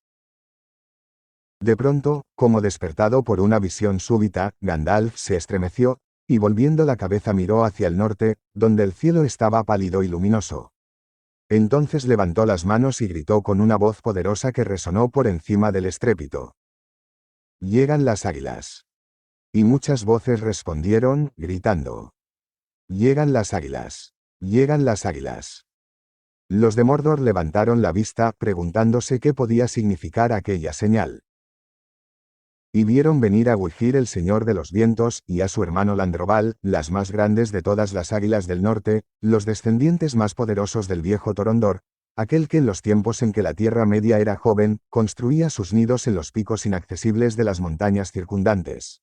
De pronto, como despertado por una visión súbita, Gandalf se estremeció, y volviendo la cabeza miró hacia el norte, donde el cielo estaba pálido y luminoso. Entonces levantó las manos y gritó con una voz poderosa que resonó por encima del estrépito. «Llegan las águilas». Y muchas voces respondieron, gritando. «Llegan las águilas. Llegan las águilas». Los de Mordor levantaron la vista, preguntándose qué podía significar aquella señal. Y vieron venir a Gulgir el Señor de los Vientos, y a su hermano Landroval, las más grandes de todas las águilas del norte, los descendientes más poderosos del viejo Torondor, aquel que en los tiempos en que la Tierra Media era joven, construía sus nidos en los picos inaccesibles de las montañas circundantes.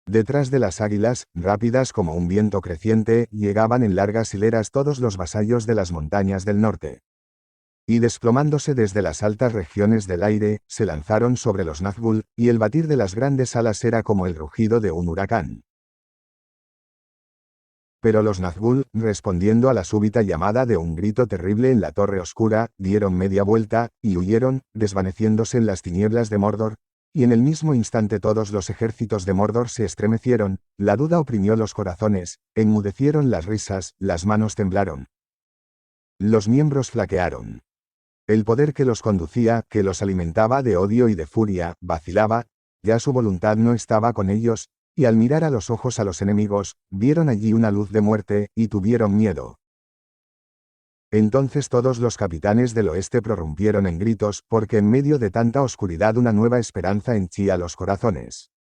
Detrás de las águilas, rápidas como un viento creciente, llegaban en largas hileras todos los vasallos de las montañas del norte. Y desplomándose desde las altas regiones del aire, se lanzaron sobre los Nazgûl, y el batir de las grandes alas era como el rugido de un huracán. Pero los Nazgûl, respondiendo a la súbita llamada de un grito terrible en la torre oscura, dieron media vuelta, y huyeron, desvaneciéndose en las tinieblas de Mordor, y en el mismo instante todos los ejércitos de Mordor se estremecieron, la duda oprimió los corazones, enmudecieron las risas, las manos temblaron. Los miembros flaquearon. El poder que los conducía, que los alimentaba de odio y de furia, vacilaba, ya su voluntad no estaba con ellos, y al mirar a los ojos a los enemigos, vieron allí una luz de muerte, y tuvieron miedo. Entonces todos los capitanes del oeste prorrumpieron en gritos, porque en medio de tanta oscuridad una nueva esperanza henchía los corazones.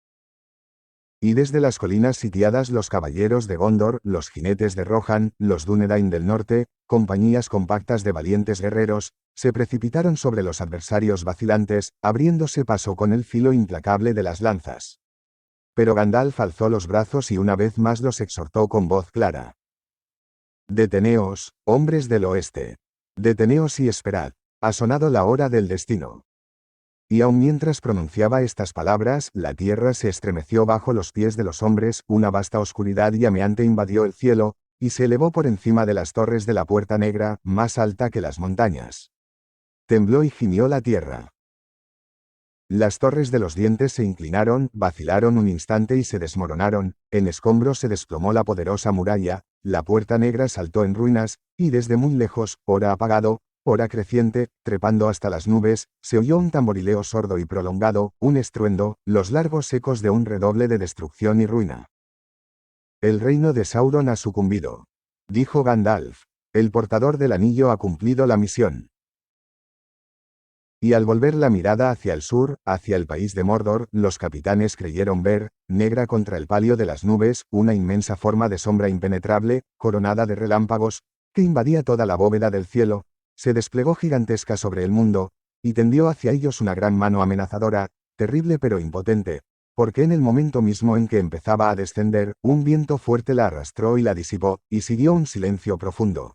Y desde las colinas sitiadas los caballeros de Gondor, los jinetes de Rohan, los Dúnedain del norte, compañías compactas de valientes guerreros, se precipitaron sobre los adversarios vacilantes, abriéndose paso con el filo implacable de las lanzas. Pero Gandalf alzó los brazos y una vez más los exhortó con voz clara. Deteneos, hombres del oeste. Deteneos y esperad. Ha sonado la hora del destino. Y aun mientras pronunciaba estas palabras, la tierra se estremeció bajo los pies de los hombres, una vasta oscuridad llameante invadió el cielo, y se elevó por encima de las torres de la Puerta Negra, más alta que las montañas. Tembló y gimió la tierra. Las torres de los dientes se inclinaron, vacilaron un instante y se desmoronaron, en escombros se desplomó la poderosa muralla, la Puerta Negra saltó en ruinas, y desde muy lejos, ora apagado, ora creciente, trepando hasta las nubes, se oyó un tamborileo sordo y prolongado, un estruendo, los largos ecos de un redoble de destrucción y ruina. El reino de Sauron ha sucumbido, dijo Gandalf. El portador del anillo ha cumplido la misión. Y al volver la mirada hacia el sur, hacia el país de Mordor, los capitanes creyeron ver, negra contra el palio de las nubes, una inmensa forma de sombra impenetrable, coronada de relámpagos, que invadía toda la bóveda del cielo, se desplegó gigantesca sobre el mundo, y tendió hacia ellos una gran mano amenazadora, terrible pero impotente, porque en el momento mismo en que empezaba a descender, un viento fuerte la arrastró y la disipó, y siguió un silencio profundo.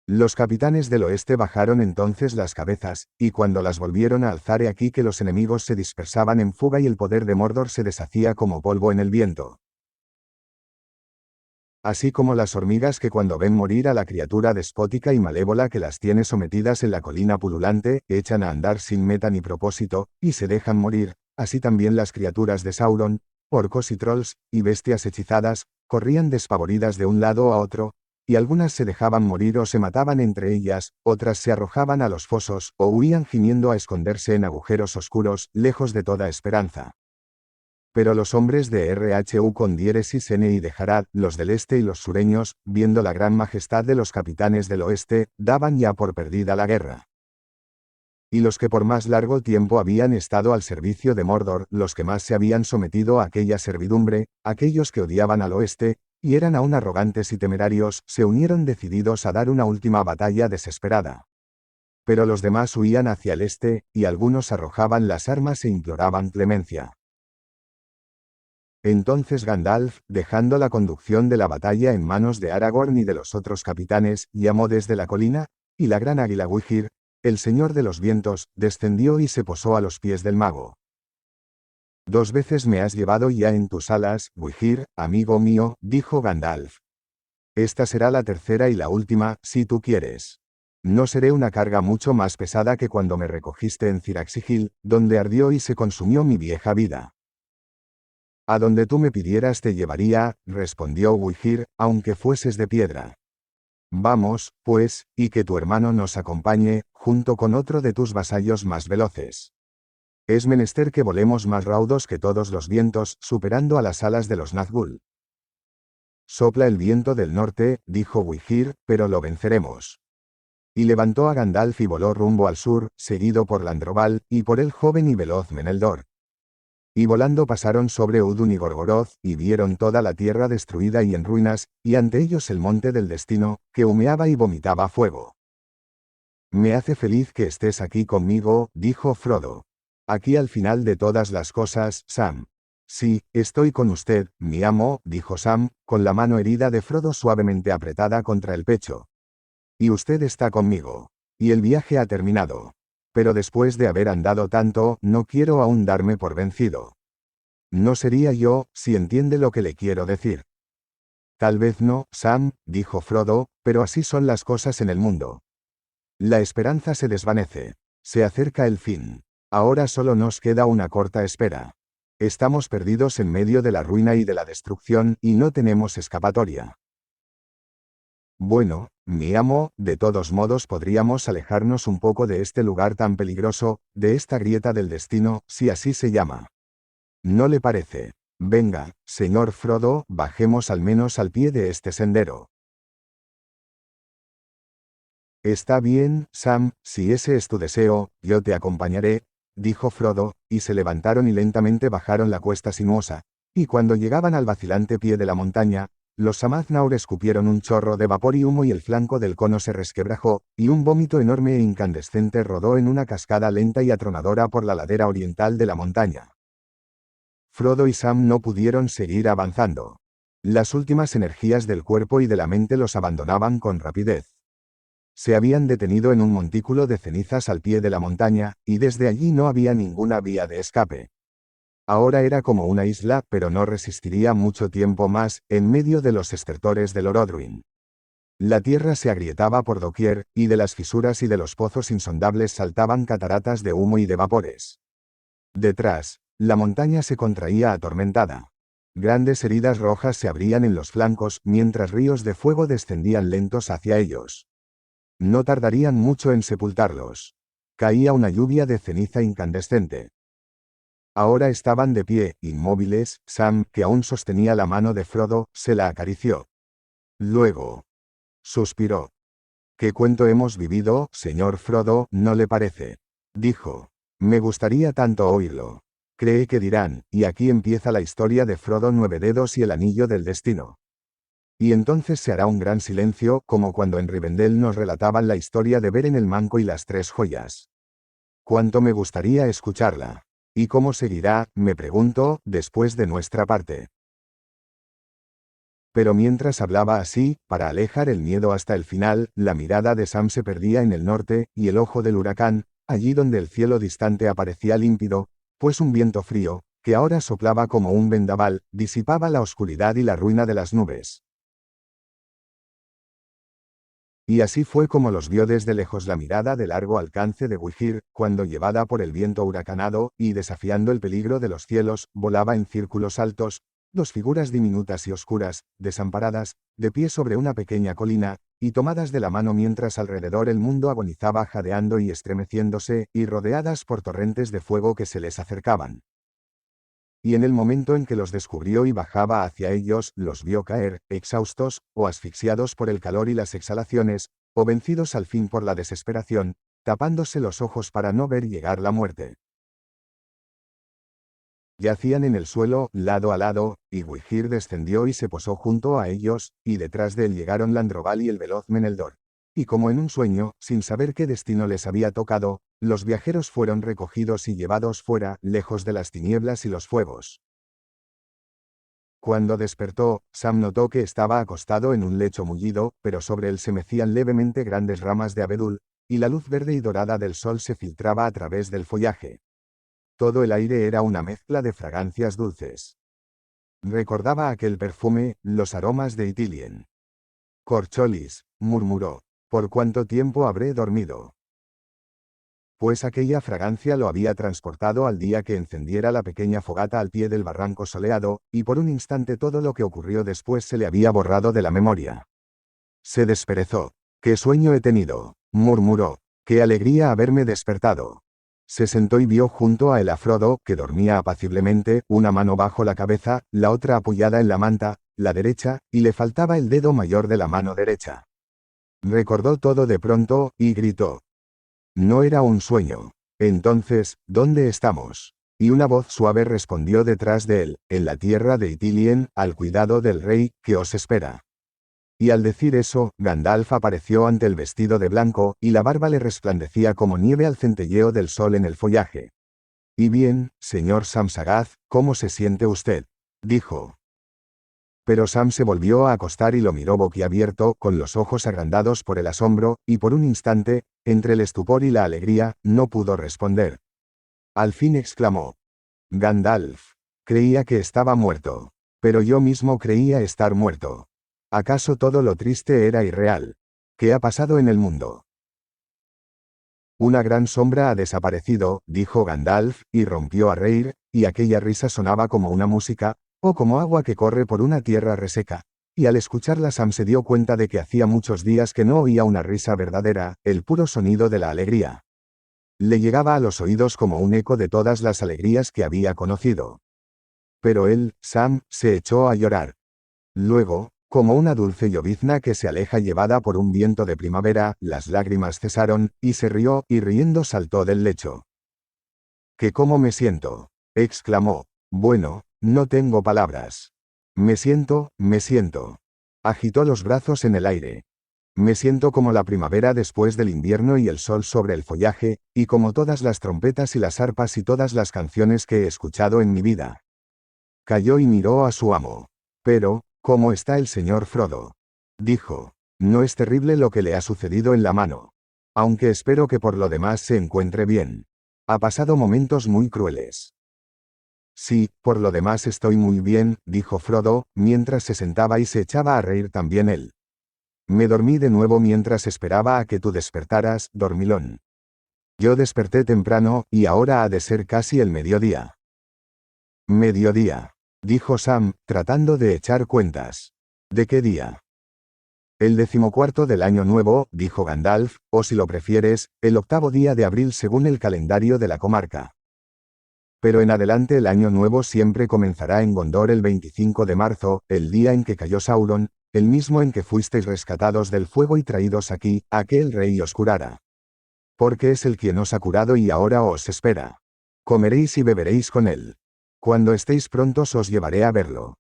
Los capitanes del oeste bajaron entonces las cabezas, y cuando las volvieron a alzar he aquí que los enemigos se dispersaban en fuga y el poder de Mordor se deshacía como polvo en el viento. Así como las hormigas que cuando ven morir a la criatura despótica y malévola que las tiene sometidas en la colina pululante, echan a andar sin meta ni propósito, y se dejan morir, así también las criaturas de Sauron, orcos y trolls, y bestias hechizadas, corrían despavoridas de un lado a otro, y algunas se dejaban morir o se mataban entre ellas, otras se arrojaban a los fosos, o huían gimiendo a esconderse en agujeros oscuros, lejos de toda esperanza. Pero los hombres de Rhu con diéresis N y de Harad, los del este y los sureños, viendo la gran majestad de los capitanes del oeste, daban ya por perdida la guerra. Y los que por más largo tiempo habían estado al servicio de Mordor, los que más se habían sometido a aquella servidumbre, aquellos que odiaban al oeste, y eran aún arrogantes y temerarios, se unieron decididos a dar una última batalla desesperada. Pero los demás huían hacia el este, y algunos arrojaban las armas e imploraban clemencia. Entonces Gandalf, dejando la conducción de la batalla en manos de Aragorn y de los otros capitanes, llamó desde la colina, y la gran águila Wihir, el señor de los vientos, descendió y se posó a los pies del mago. 2 veces me has llevado ya en tus alas, Wihir, amigo mío, dijo Gandalf. Esta será la tercera y la última, si tú quieres. No seré una carga mucho más pesada que cuando me recogiste en Ciraxigil, donde ardió y se consumió mi vieja vida. A donde tú me pidieras te llevaría, respondió Wihir, aunque fueses de piedra. Vamos, pues, y que tu hermano nos acompañe, junto con otro de tus vasallos más veloces. Es menester que volemos más raudos que todos los vientos, superando a las alas de los Nazgûl. Sopla el viento del norte, dijo Wihir, pero lo venceremos. Y levantó a Gandalf y voló rumbo al sur, seguido por Landroval, y por el joven y veloz Meneldor. Y volando pasaron sobre Udun y Gorgoroth, y vieron toda la tierra destruida y en ruinas, y ante ellos el monte del destino, que humeaba y vomitaba fuego. Me hace feliz que estés aquí conmigo, dijo Frodo. Aquí al final de todas las cosas, Sam. Sí, estoy con usted, mi amo, dijo Sam, con la mano herida de Frodo suavemente apretada contra el pecho. Y usted está conmigo. Y el viaje ha terminado. Pero después de haber andado tanto, no quiero aún darme por vencido. No sería yo, si entiende lo que le quiero decir. Tal vez no, Sam, dijo Frodo, pero así son las cosas en el mundo. La esperanza se desvanece. Se acerca el fin. Ahora solo nos queda una corta espera. Estamos perdidos en medio de la ruina y de la destrucción, y no tenemos escapatoria. Bueno, mi amo, de todos modos podríamos alejarnos un poco de este lugar tan peligroso, de esta grieta del destino, si así se llama. ¿No le parece? Venga, señor Frodo, bajemos al menos al pie de este sendero. Está bien, Sam, si ese es tu deseo, yo te acompañaré, dijo Frodo, y se levantaron y lentamente bajaron la cuesta sinuosa, y cuando llegaban al vacilante pie de la montaña, los Samathnaur escupieron un chorro de vapor y humo y el flanco del cono se resquebrajó, y un vómito enorme e incandescente rodó en una cascada lenta y atronadora por la ladera oriental de la montaña. Frodo y Sam no pudieron seguir avanzando. Las últimas energías del cuerpo y de la mente los abandonaban con rapidez. Se habían detenido en un montículo de cenizas al pie de la montaña, y desde allí no había ninguna vía de escape. Ahora era como una isla, pero no resistiría mucho tiempo más, en medio de los estertores del Orodruin. La tierra se agrietaba por doquier, y de las fisuras y de los pozos insondables saltaban cataratas de humo y de vapores. Detrás, la montaña se contraía atormentada. Grandes heridas rojas se abrían en los flancos, mientras ríos de fuego descendían lentos hacia ellos. No tardarían mucho en sepultarlos. Caía una lluvia de ceniza incandescente. Ahora estaban de pie, inmóviles. Sam, que aún sostenía la mano de Frodo, se la acarició. Luego suspiró. ¿Qué cuento hemos vivido, señor Frodo, no le parece? Dijo. Me gustaría tanto oírlo. Cree que dirán, y aquí empieza la historia de Frodo Nueve Dedos y el Anillo del Destino. Y entonces se hará un gran silencio, como cuando en Rivendell nos relataban la historia de Beren el Manco y las tres joyas. Cuánto me gustaría escucharla. ¿Y cómo seguirá, me pregunto, después de nuestra parte? Pero mientras hablaba así, para alejar el miedo hasta el final, la mirada de Sam se perdía en el norte, y el ojo del huracán, allí donde el cielo distante aparecía límpido, pues un viento frío, que ahora soplaba como un vendaval, disipaba la oscuridad y la ruina de las nubes. Y así fue como los vio desde lejos la mirada de largo alcance de Wihir, cuando llevada por el viento huracanado, y desafiando el peligro de los cielos, volaba en círculos altos, dos figuras diminutas y oscuras, desamparadas, de pie sobre una pequeña colina, y tomadas de la mano mientras alrededor el mundo agonizaba jadeando y estremeciéndose, y rodeadas por torrentes de fuego que se les acercaban. Y en el momento en que los descubrió y bajaba hacia ellos, los vio caer, exhaustos, o asfixiados por el calor y las exhalaciones, o vencidos al fin por la desesperación, tapándose los ojos para no ver llegar la muerte. Yacían en el suelo, lado a lado, y Wihir descendió y se posó junto a ellos, y detrás de él llegaron Landroval y el veloz Meneldor. Y como en un sueño, sin saber qué destino les había tocado, los viajeros fueron recogidos y llevados fuera, lejos de las tinieblas y los fuegos. Cuando despertó, Sam notó que estaba acostado en un lecho mullido, pero sobre él se mecían levemente grandes ramas de abedul, y la luz verde y dorada del sol se filtraba a través del follaje. Todo el aire era una mezcla de fragancias dulces. Recordaba aquel perfume, los aromas de Ithilien. Corcholis, murmuró. ¿Por cuánto tiempo habré dormido? Pues aquella fragancia lo había transportado al día que encendiera la pequeña fogata al pie del barranco soleado, y por un instante todo lo que ocurrió después se le había borrado de la memoria. Se desperezó. «¿Qué sueño he tenido?», murmuró. «Qué alegría haberme despertado». Se sentó y vio junto a él a Frodo, que dormía apaciblemente, una mano bajo la cabeza, la otra apoyada en la manta, la derecha, y le faltaba el dedo mayor de la mano derecha. Recordó todo de pronto, y gritó. No era un sueño. Entonces, ¿dónde estamos? Y una voz suave respondió detrás de él, en la tierra de Ithilien, al cuidado del rey, que os espera. Y al decir eso, Gandalf apareció ante el vestido de blanco, y la barba le resplandecía como nieve al centelleo del sol en el follaje. «Y bien, señor Samsagath, ¿cómo se siente usted?», dijo. Pero Sam se volvió a acostar y lo miró boquiabierto, con los ojos agrandados por el asombro, y por un instante, entre el estupor y la alegría, no pudo responder. Al fin exclamó. «Gandalf. Creía que estaba muerto. Pero yo mismo creía estar muerto. ¿Acaso todo lo triste era irreal? ¿Qué ha pasado en el mundo?». «Una gran sombra ha desaparecido», dijo Gandalf, y rompió a reír, y aquella risa sonaba como una música, o como agua que corre por una tierra reseca. Y al escucharla Sam se dio cuenta de que hacía muchos días que no oía una risa verdadera, el puro sonido de la alegría. Le llegaba a los oídos como un eco de todas las alegrías que había conocido. Pero él, Sam, se echó a llorar. Luego, Como una dulce llovizna que se aleja llevada por un viento de primavera, las lágrimas cesaron, y se rió, y riendo saltó del lecho. ¿Qué cómo me siento? Exclamó. Bueno, no tengo palabras. Me siento. Agitó los brazos en el aire. Me siento como la primavera después del invierno y el sol sobre el follaje, y como todas las trompetas y las arpas y todas las canciones que he escuchado en mi vida. Calló y miró a su amo. Pero, ¿cómo está el señor Frodo? Dijo. No es terrible lo que le ha sucedido en la mano. Aunque espero que por lo demás se encuentre bien. Ha pasado momentos muy crueles. Sí, por lo demás estoy muy bien, dijo Frodo, mientras se sentaba y se echaba a reír también él. Me dormí de nuevo mientras esperaba a que tú despertaras, dormilón. Yo desperté temprano, y ahora ha de ser casi el mediodía. Mediodía, dijo Sam, tratando de echar cuentas. ¿De qué día? El 14º del año nuevo, dijo Gandalf, o si lo prefieres, el 8º día de abril según el calendario de la comarca. Pero en adelante el año nuevo siempre comenzará en Gondor el 25 de marzo, el día en que cayó Sauron, el mismo en que fuisteis rescatados del fuego y traídos aquí, a que el rey os curara. Porque es el quien os ha curado y ahora os espera. Comeréis y beberéis con él. Cuando estéis prontos os llevaré a verlo.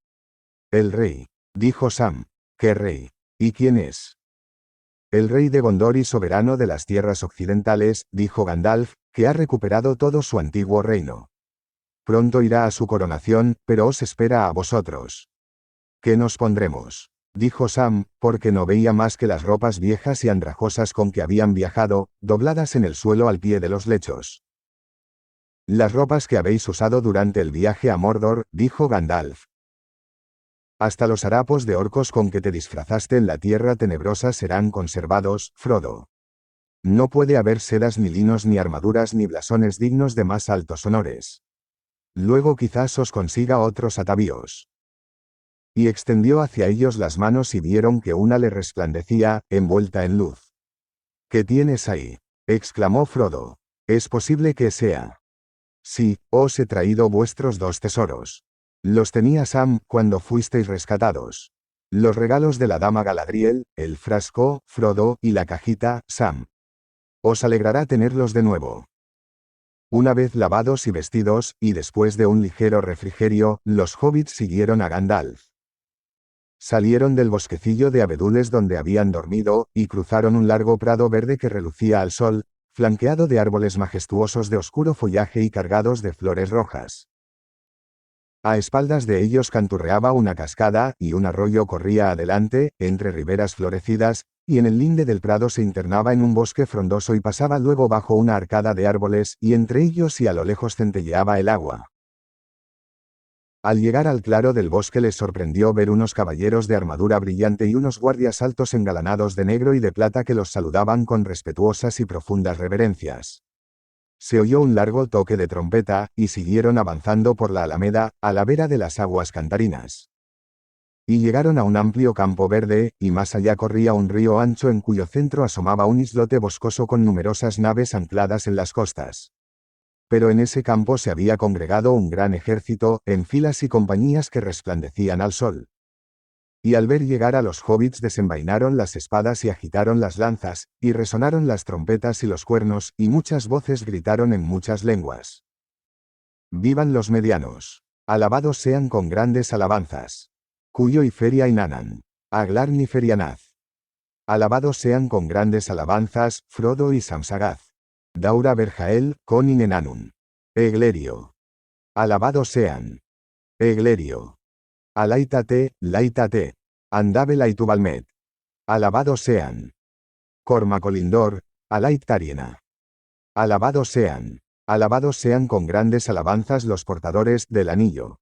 El rey, dijo Sam. ¿Qué rey? ¿Y quién es? El rey de Gondor y soberano de las tierras occidentales, dijo Gandalf, que ha recuperado todo su antiguo reino. Pronto irá a su coronación, pero os espera a vosotros. ¿Qué nos pondremos? Dijo Sam, porque no veía más que las ropas viejas y andrajosas con que habían viajado, dobladas en el suelo al pie de los lechos. Las ropas que habéis usado durante el viaje a Mordor, dijo Gandalf. Hasta los harapos de orcos con que te disfrazaste en la tierra tenebrosa serán conservados, Frodo. No puede haber sedas ni linos ni armaduras ni blasones dignos de más altos honores. Luego quizás os consiga otros atavíos. Y extendió hacia ellos las manos y vieron que una le resplandecía, envuelta en luz. ¿Qué tienes ahí? Exclamó Frodo. Es posible que sea. Sí, os he traído vuestros 2 tesoros. Los tenía Sam cuando fuisteis rescatados. Los regalos de la dama Galadriel, el frasco, Frodo, y la cajita, Sam. Os alegrará tenerlos de nuevo. Una vez lavados y vestidos, y después de un ligero refrigerio, los hobbits siguieron a Gandalf. Salieron del bosquecillo de abedules donde habían dormido, y cruzaron un largo prado verde que relucía al sol, flanqueado de árboles majestuosos de oscuro follaje y cargados de flores rojas. A espaldas de ellos canturreaba una cascada, y un arroyo corría adelante, entre riberas florecidas, y en el linde del prado se internaba en un bosque frondoso y pasaba luego bajo una arcada de árboles, y entre ellos y a lo lejos centelleaba el agua. Al llegar al claro del bosque les sorprendió ver unos caballeros de armadura brillante y unos guardias altos engalanados de negro y de plata que los saludaban con respetuosas y profundas reverencias. Se oyó un largo toque de trompeta, y siguieron avanzando por la alameda, a la vera de las aguas cantarinas. Y llegaron a un amplio campo verde, y más allá corría un río ancho en cuyo centro asomaba un islote boscoso con numerosas naves ancladas en las costas. Pero en ese campo se había congregado un gran ejército, en filas y compañías que resplandecían al sol. Y al ver llegar a los hobbits desenvainaron las espadas y agitaron las lanzas, y resonaron las trompetas y los cuernos, y muchas voces gritaron en muchas lenguas. Vivan los medianos. Alabados sean con grandes alabanzas. Cuyo y Feria y Nanan. Aglarn y Ferianaz. Alabados sean con grandes alabanzas, Frodo y Samsagath. Daura Berjael, Conin Enanun. Eglerio. Alabados sean. Eglerio. Alaitate, Laitate. Andabe Laitubalmet. Alabados sean. Cormacolindor, Alaittariena. Alabados sean con grandes alabanzas los portadores del anillo.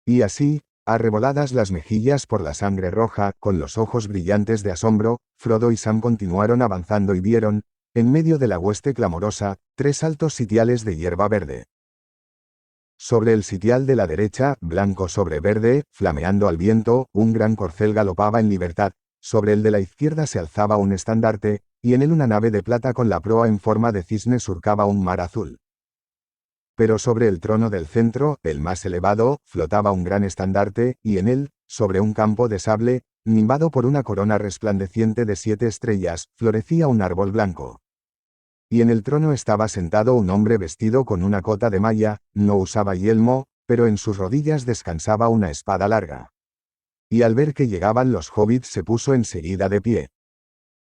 Y así, arreboladas las mejillas por la sangre roja, con los ojos brillantes de asombro, Frodo y Sam continuaron avanzando y vieron, en medio de la hueste clamorosa, 3 altos sitiales de hierba verde. Sobre el sitial de la derecha, blanco sobre verde, flameando al viento, un gran corcel galopaba en libertad, sobre el de la izquierda se alzaba un estandarte, y en él una nave de plata con la proa en forma de cisne surcaba un mar azul. Pero sobre el trono del centro, el más elevado, flotaba un gran estandarte, y en él, sobre un campo de sable, nimbado por una corona resplandeciente de 7 estrellas, florecía un árbol blanco. Y en el trono estaba sentado un hombre vestido con una cota de malla, no usaba yelmo, pero en sus rodillas descansaba una espada larga. Y al ver que llegaban los hobbits se puso enseguida de pie.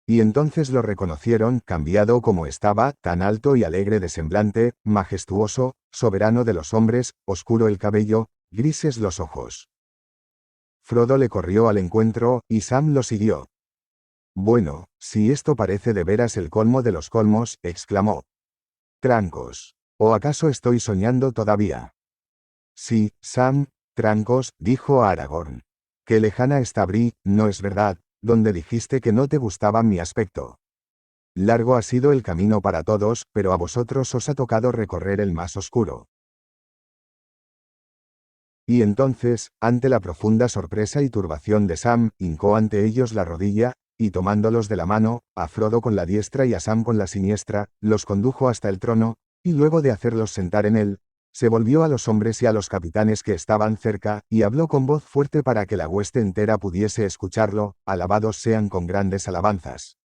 Y entonces lo reconocieron, cambiado como estaba, tan alto y alegre de semblante, majestuoso, soberano de los hombres, oscuro el cabello, grises los ojos. Frodo le corrió al encuentro, y Sam lo siguió. Bueno, si esto parece de veras el colmo de los colmos, exclamó. Trancos. ¿O acaso estoy soñando todavía? Sí, Sam, trancos, dijo Aragorn. Qué lejana está Bree, ¿no es verdad?, donde dijiste que no te gustaba mi aspecto. Largo ha sido el camino para todos, pero a vosotros os ha tocado recorrer el más oscuro. Y entonces, ante la profunda sorpresa y turbación de Sam, hincó ante ellos la rodilla, y tomándolos de la mano, a Frodo con la diestra y a Sam con la siniestra, los condujo hasta el trono, y luego de hacerlos sentar en él, se volvió a los hombres y a los capitanes que estaban cerca, y habló con voz fuerte para que la hueste entera pudiese escucharlo, alabados sean con grandes alabanzas.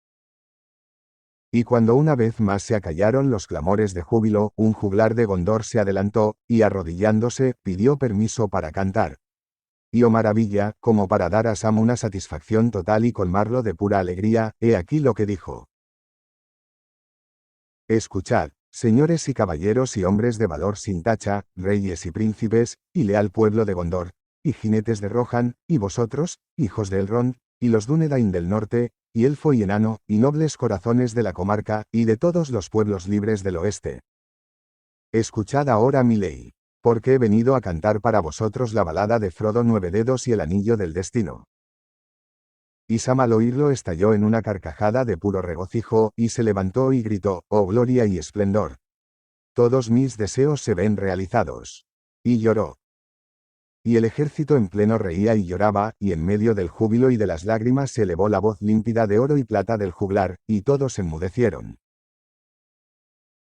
Y cuando una vez más se acallaron los clamores de júbilo, un juglar de Gondor se adelantó, y arrodillándose, pidió permiso para cantar. Y oh maravilla, como para dar a Sam una satisfacción total y colmarlo de pura alegría, he aquí lo que dijo. Escuchad, señores y caballeros y hombres de valor sin tacha, reyes y príncipes, y leal pueblo de Gondor, y jinetes de Rohan, y vosotros, hijos de Elrond, y los Dúnedain del norte, y elfo y enano, y nobles corazones de la comarca, y de todos los pueblos libres del oeste. Escuchad ahora mi ley, porque he venido a cantar para vosotros la balada de Frodo Nueve Dedos y el Anillo del Destino. Y Sam al oírlo estalló en una carcajada de puro regocijo, y se levantó y gritó, oh gloria y esplendor. Todos mis deseos se ven realizados. Y lloró. Y el ejército en pleno reía y lloraba, y en medio del júbilo y de las lágrimas se elevó la voz límpida de oro y plata del juglar, y todos enmudecieron.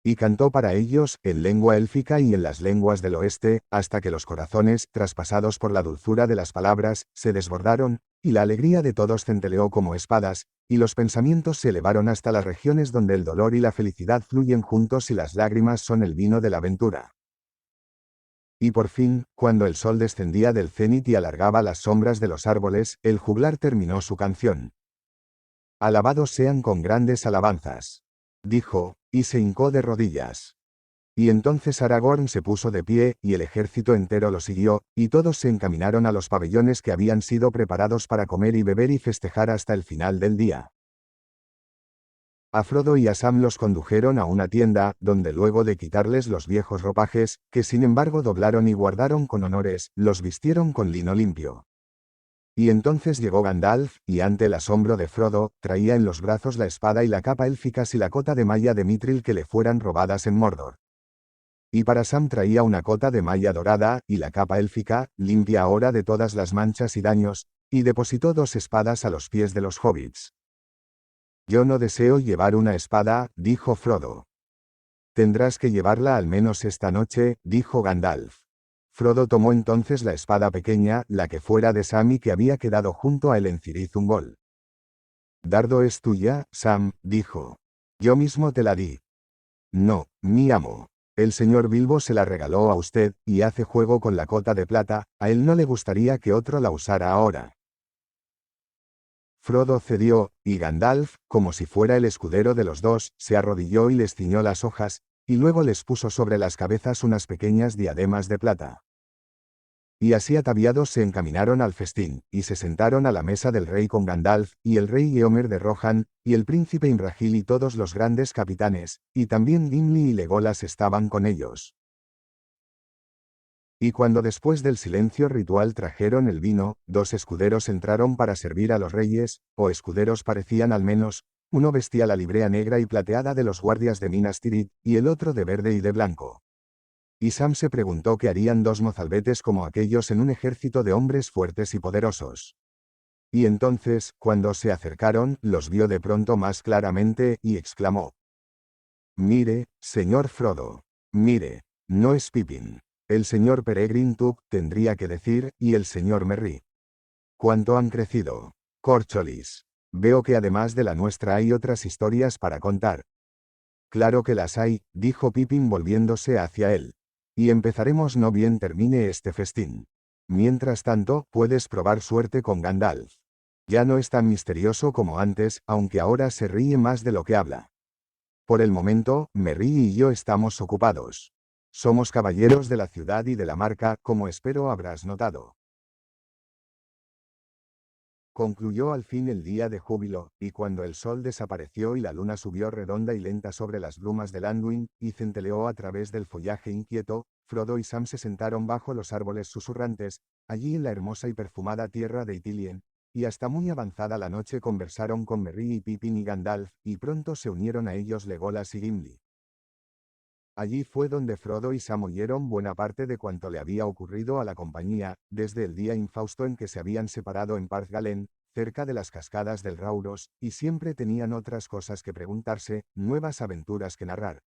Y cantó para ellos, en lengua élfica y en las lenguas del oeste, hasta que los corazones, traspasados por la dulzura de las palabras, se desbordaron, y la alegría de todos centeleó como espadas, y los pensamientos se elevaron hasta las regiones donde el dolor y la felicidad fluyen juntos y las lágrimas son el vino de la aventura. Y por fin, cuando el sol descendía del cenit y alargaba las sombras de los árboles, el juglar terminó su canción. Alabados sean con grandes alabanzas. Dijo, y se hincó de rodillas. Y entonces Aragorn se puso de pie, y el ejército entero lo siguió, y todos se encaminaron a los pabellones que habían sido preparados para comer y beber y festejar hasta el final del día. A Frodo y a Sam los condujeron a una tienda, donde luego de quitarles los viejos ropajes, que sin embargo doblaron y guardaron con honores, los vistieron con lino limpio. Y entonces llegó Gandalf, y ante el asombro de Frodo, traía en los brazos la espada y la capa élficas y la cota de malla de Mithril que le fueran robadas en Mordor. Y para Sam traía una cota de malla dorada, y la capa élfica, limpia ahora de todas las manchas y daños, y depositó 2 espadas a los pies de los hobbits. Yo no deseo llevar una espada, dijo Frodo. Tendrás que llevarla al menos esta noche, dijo Gandalf. Frodo tomó entonces la espada pequeña, la que fuera de Sam y que había quedado junto a él en Cirith Ungol. Dardo es tuya, Sam, dijo. Yo mismo te la di. No, mi amo. El señor Bilbo se la regaló a usted, y hace juego con la cota de plata, a él no le gustaría que otro la usara ahora. Frodo cedió, y Gandalf, como si fuera el escudero de los dos, se arrodilló y les ciñó las hojas, y luego les puso sobre las cabezas unas pequeñas diademas de plata. Y así ataviados se encaminaron al festín, y se sentaron a la mesa del rey con Gandalf, y el rey Éomer de Rohan, y el príncipe Imrahil y todos los grandes capitanes, y también Gimli y Legolas estaban con ellos. Y cuando después del silencio ritual trajeron el vino, 2 escuderos entraron para servir a los reyes, o escuderos parecían al menos, uno vestía la librea negra y plateada de los guardias de Minas Tirith, y el otro de verde y de blanco. Y Sam se preguntó qué harían 2 mozalbetes como aquellos en un ejército de hombres fuertes y poderosos. Y entonces, cuando se acercaron, los vio de pronto más claramente, y exclamó: «Mire, señor Frodo. Mire». No es Pippin. El señor Peregrine Took tendría que decir, y el señor Merry. ¿Cuánto han crecido? Córcholis. Veo que además de la nuestra hay otras historias para contar. Claro que las hay, dijo Pippin volviéndose hacia él. Y empezaremos no bien termine este festín. Mientras tanto, puedes probar suerte con Gandalf. Ya no es tan misterioso como antes, aunque ahora se ríe más de lo que habla. Por el momento, Merry y yo estamos ocupados. Somos caballeros de la ciudad y de la marca, como espero habrás notado. Concluyó al fin el día de júbilo, y cuando el sol desapareció y la luna subió redonda y lenta sobre las brumas del Anduin, y centeleó a través del follaje inquieto, Frodo y Sam se sentaron bajo los árboles susurrantes, allí en la hermosa y perfumada tierra de Ithilien, y hasta muy avanzada la noche conversaron con Merry y Pippin y Gandalf, y pronto se unieron a ellos Legolas y Gimli. Allí fue donde Frodo y Sam oyeron buena parte de cuanto le había ocurrido a la compañía, desde el día infausto en que se habían separado en Parthgalen, cerca de las cascadas del Rauros, y siempre tenían otras cosas que preguntarse, nuevas aventuras que narrar.